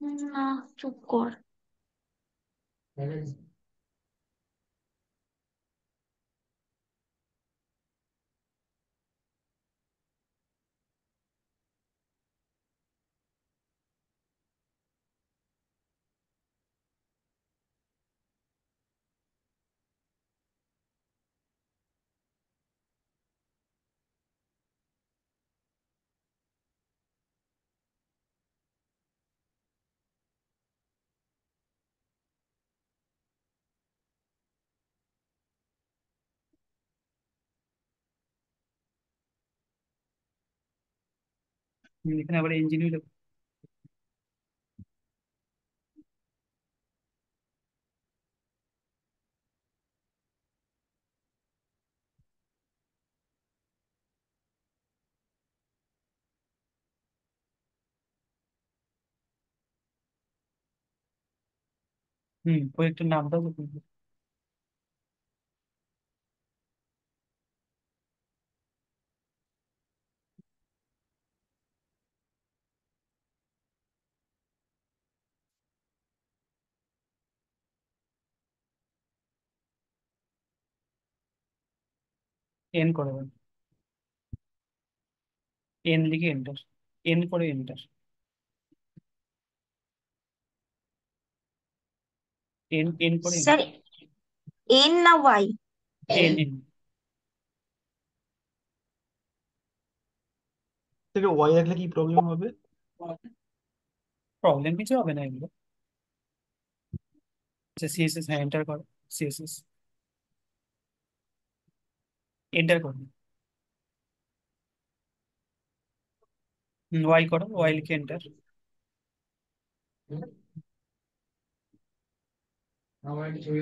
না, চুপ কর। এখানে আবার ইঞ্জিনিয়ার। হুম, প্রজেক্টের নামটা তো বলবে। এন করে দেন, এন লিখে এন্টার, এন করে এন্টার, এন এন করে স্যার, এন্টার, এন না ওয়াই? N N. থেকে ওয়াই রাখলে কি প্রবলেম হবে? প্রবলেম কিছু হবে না এগুলো। আচ্ছা সিএসএস, হ্যাঁ এন্টার করো, সিএসএস এন্টার করো, ওয়াই করো, ওয়াই লিখে এন্টার। আমার একটা ছবি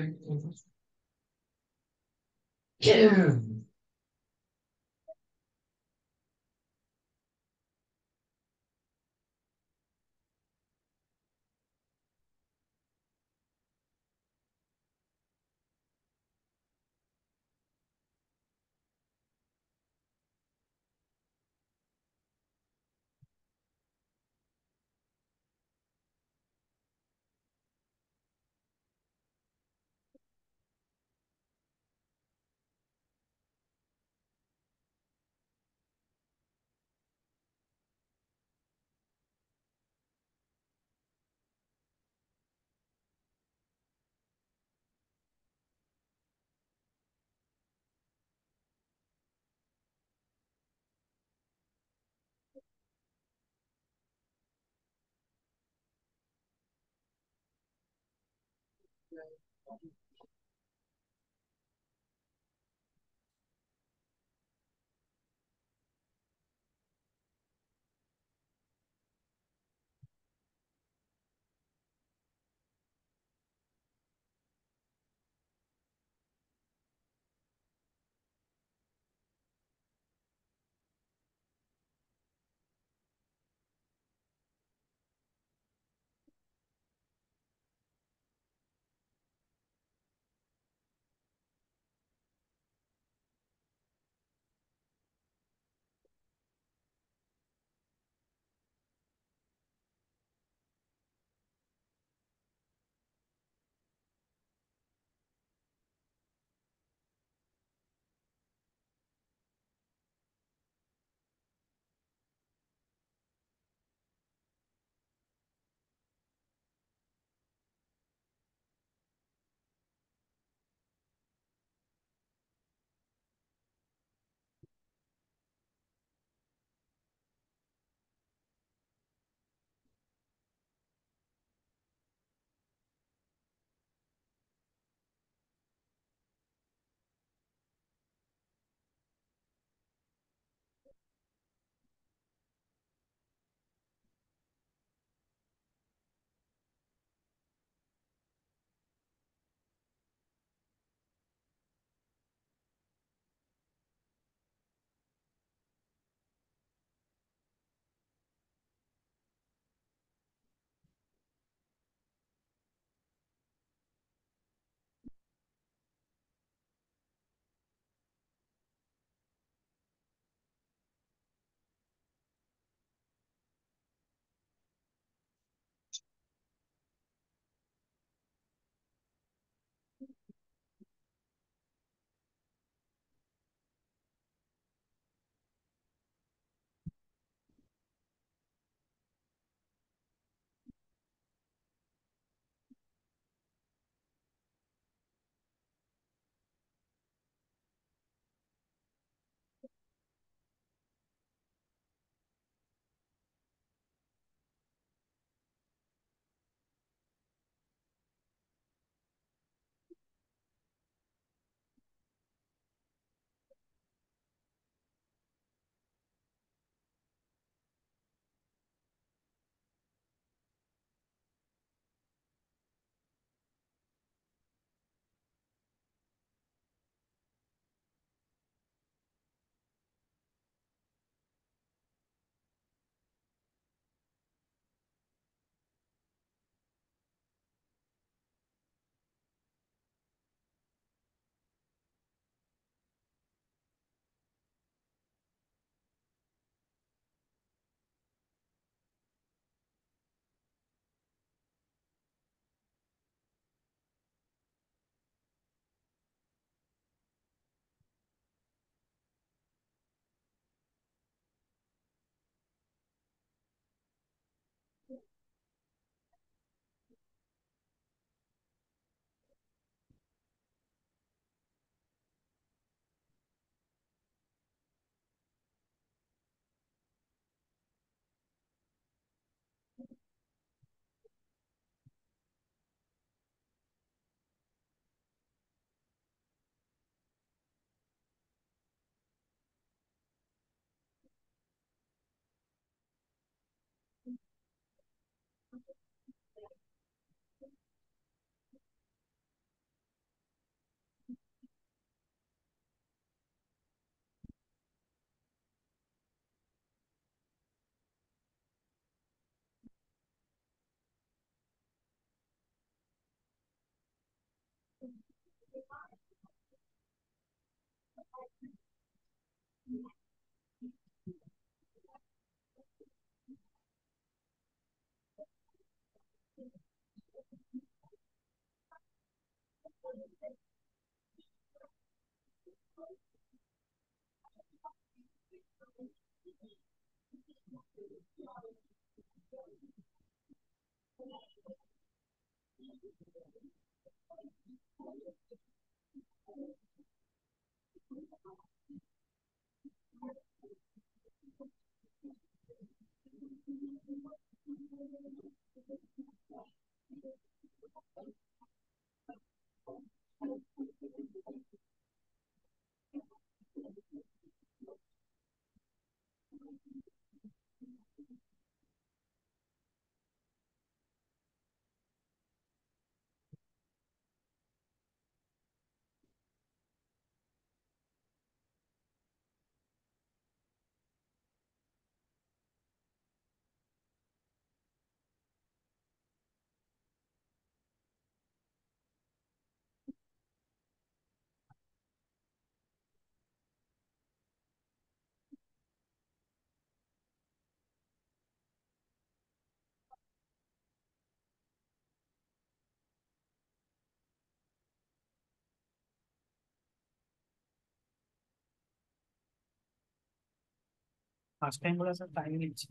ফার্স্ট টাইম বলে স্যার টাইম নিচ্ছে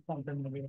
কন্টেন্ট নেবে।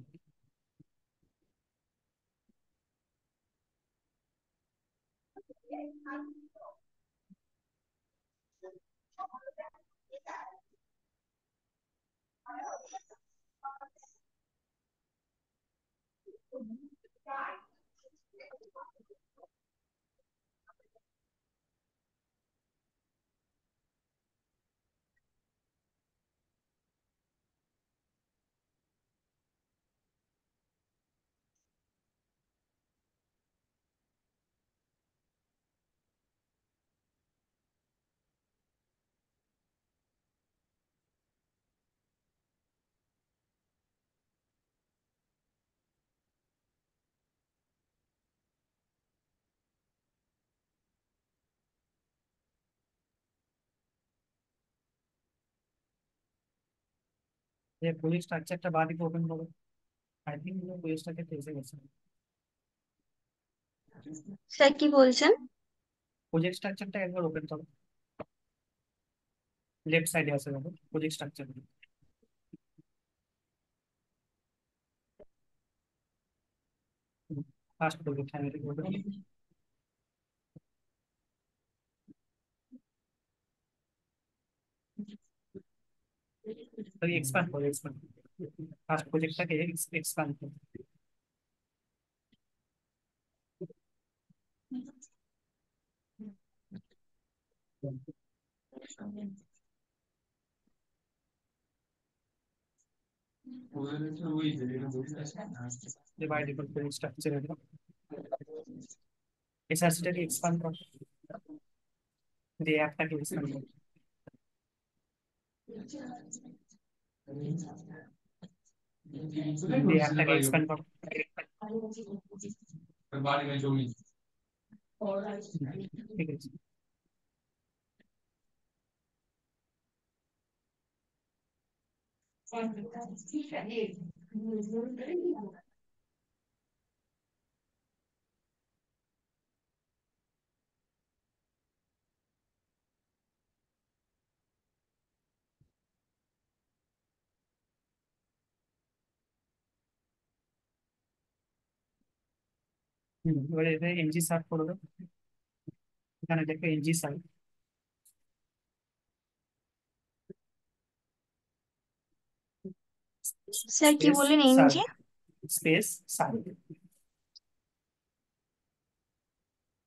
যে প্রজেক্ট স্ট্রাকচারটা বাদ দিকে ওপেন করো। আই থিঙ্ক প্রজেক্ট স্ট্রাকচার এসে গেছে। স্যার কি বলছেন? প্রজেক্ট স্ট্রাকচারটা একবার ওপেন করো, লেফট সাইডে আছে দেখো প্রজেক্ট স্ট্রাকচার। ফার্স্ট প্রজেক্ট, হ্যাঁ এটা ওপেন। সরি এক্সপ্যান্ড করো, এক্সপ্যান্ড। ফার্স্ট প্রজেক্টটাকে এক্সপ্যান্ড করো। যে বাই ডিফল্ট প্রজেক্ট স্ট্রাকচার এটা এসআরসিটাকে এক্সপ্যান্ড করো, দিয়ে অ্যাপটাকে এক্সপ্যান্ড করো। দিয়ে অ্যাপটাকে এক্সপ্যান্ড করো। ঠিক আছে। এবারে এটা এনজি সার্চ করে দাও। এখানে দেখো এনজি সার্চ, স্যার কি স্পেস বললেন? Search, NG? Space search,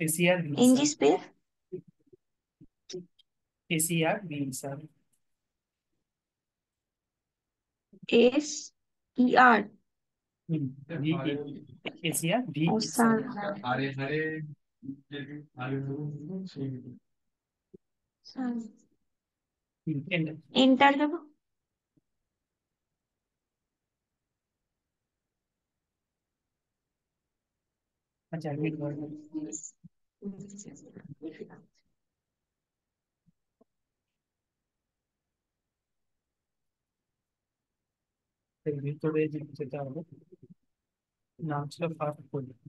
ACR B NG search, space ACR B search. S E R? V ACR V O sir, search. Enter. Enter দেবো? আচ্ছা অ্যাডমিট করো। এর ভিতরে যেতে হবে, নাম ছিল ফার্স্ট প্রজেক্ট।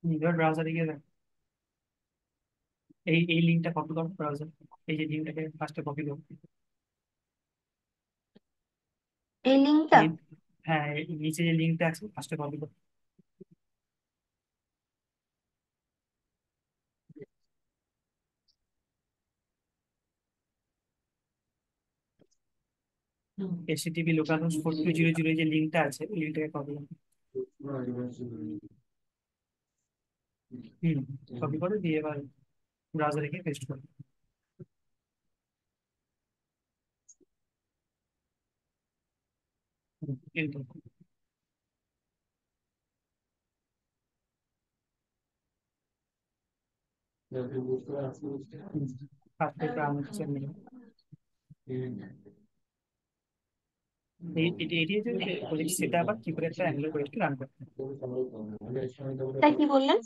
নিজের ব্রাউজারে গিয়ে দেখ, এই লিঙ্কটা কপি করো ব্রাউজার, এই যে লিঙ্কটাকে ফার্স্টে কপি করো। এই লিঙ্কটা? এই- হ্যাঁ, এই নিচে যে লিঙ্কটা আছে ফার্স্টে কপি করো। HTTP localhost 4200 যে লিঙ্কটা আছে ওই লিঙ্কটাকে কপি করো। কপি করে দিয়ে এবার ব্রাউজারে গিয়ে পেস্ট করো। enter করো। ফার্স্টে ব্রাউজার হচ্ছে এটি হচ্ছে প্রজেক্ট সেট আপ আর কি করে একটা অ্যাঙ্গুলার প্রজেক্টকে রান করতে হয়। তাই কি বললেন?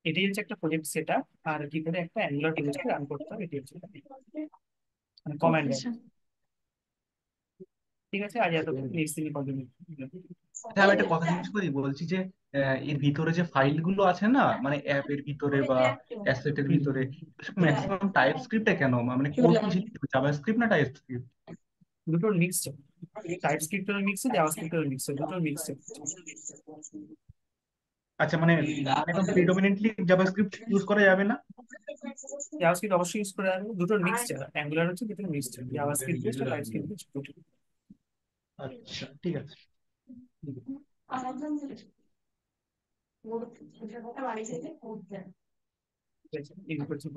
এটি হচ্ছে একটা প্রজেক্ট সেট আপ আর কি করে একটা অ্যাঙ্গুলার প্রজেক্টকে রান করতে হবে, এটি হচ্ছে মানে কমান্ড। Okay sir. ঠিক আছে, আজ এত নেক্সট দিন কন্টিনিউ। আচ্ছা, আমি একটা কথা জিজ্ঞেস করি, বলছি যে এর ভিতরে যে ফাইলগুলো আছে না, মানে অ্যাপের ভিতরে বা অ্যাসেটের ভিতরে, ম্যাক্সিমাম টাইপ স্ক্রিপ্টে কেন, মানে কোড কি জাভাস্ক্রিপ্ট না টাইপ স্ক্রিপ্ট? দুটোর মিক্সচার, টাইপ স্ক্রিপ্টের মিক্সচার, জাভাস্ক্রিপ্টের মিক্সচার, দুটোর মিক্সচার। আচ্ছা, মানে একদম প্রিডমিনেন্টলি জাভাস্ক্রিপ্ট ইউজ করা যাবে না? জাভাস্ক্রিপ্ট অবশ্যই ইউজ করে যাবে, দুটোর মিক্সচার, অ্যাঙ্গুলার হচ্ছে দুটোর মিক্সচার, জাভাস্ক্রিপ্ট বেসড আর টাইপ স্ক্রিপ্ট বেসড দুটো। আচ্ছা, ঠিক আছে। ঠিক আছে, এই করছি।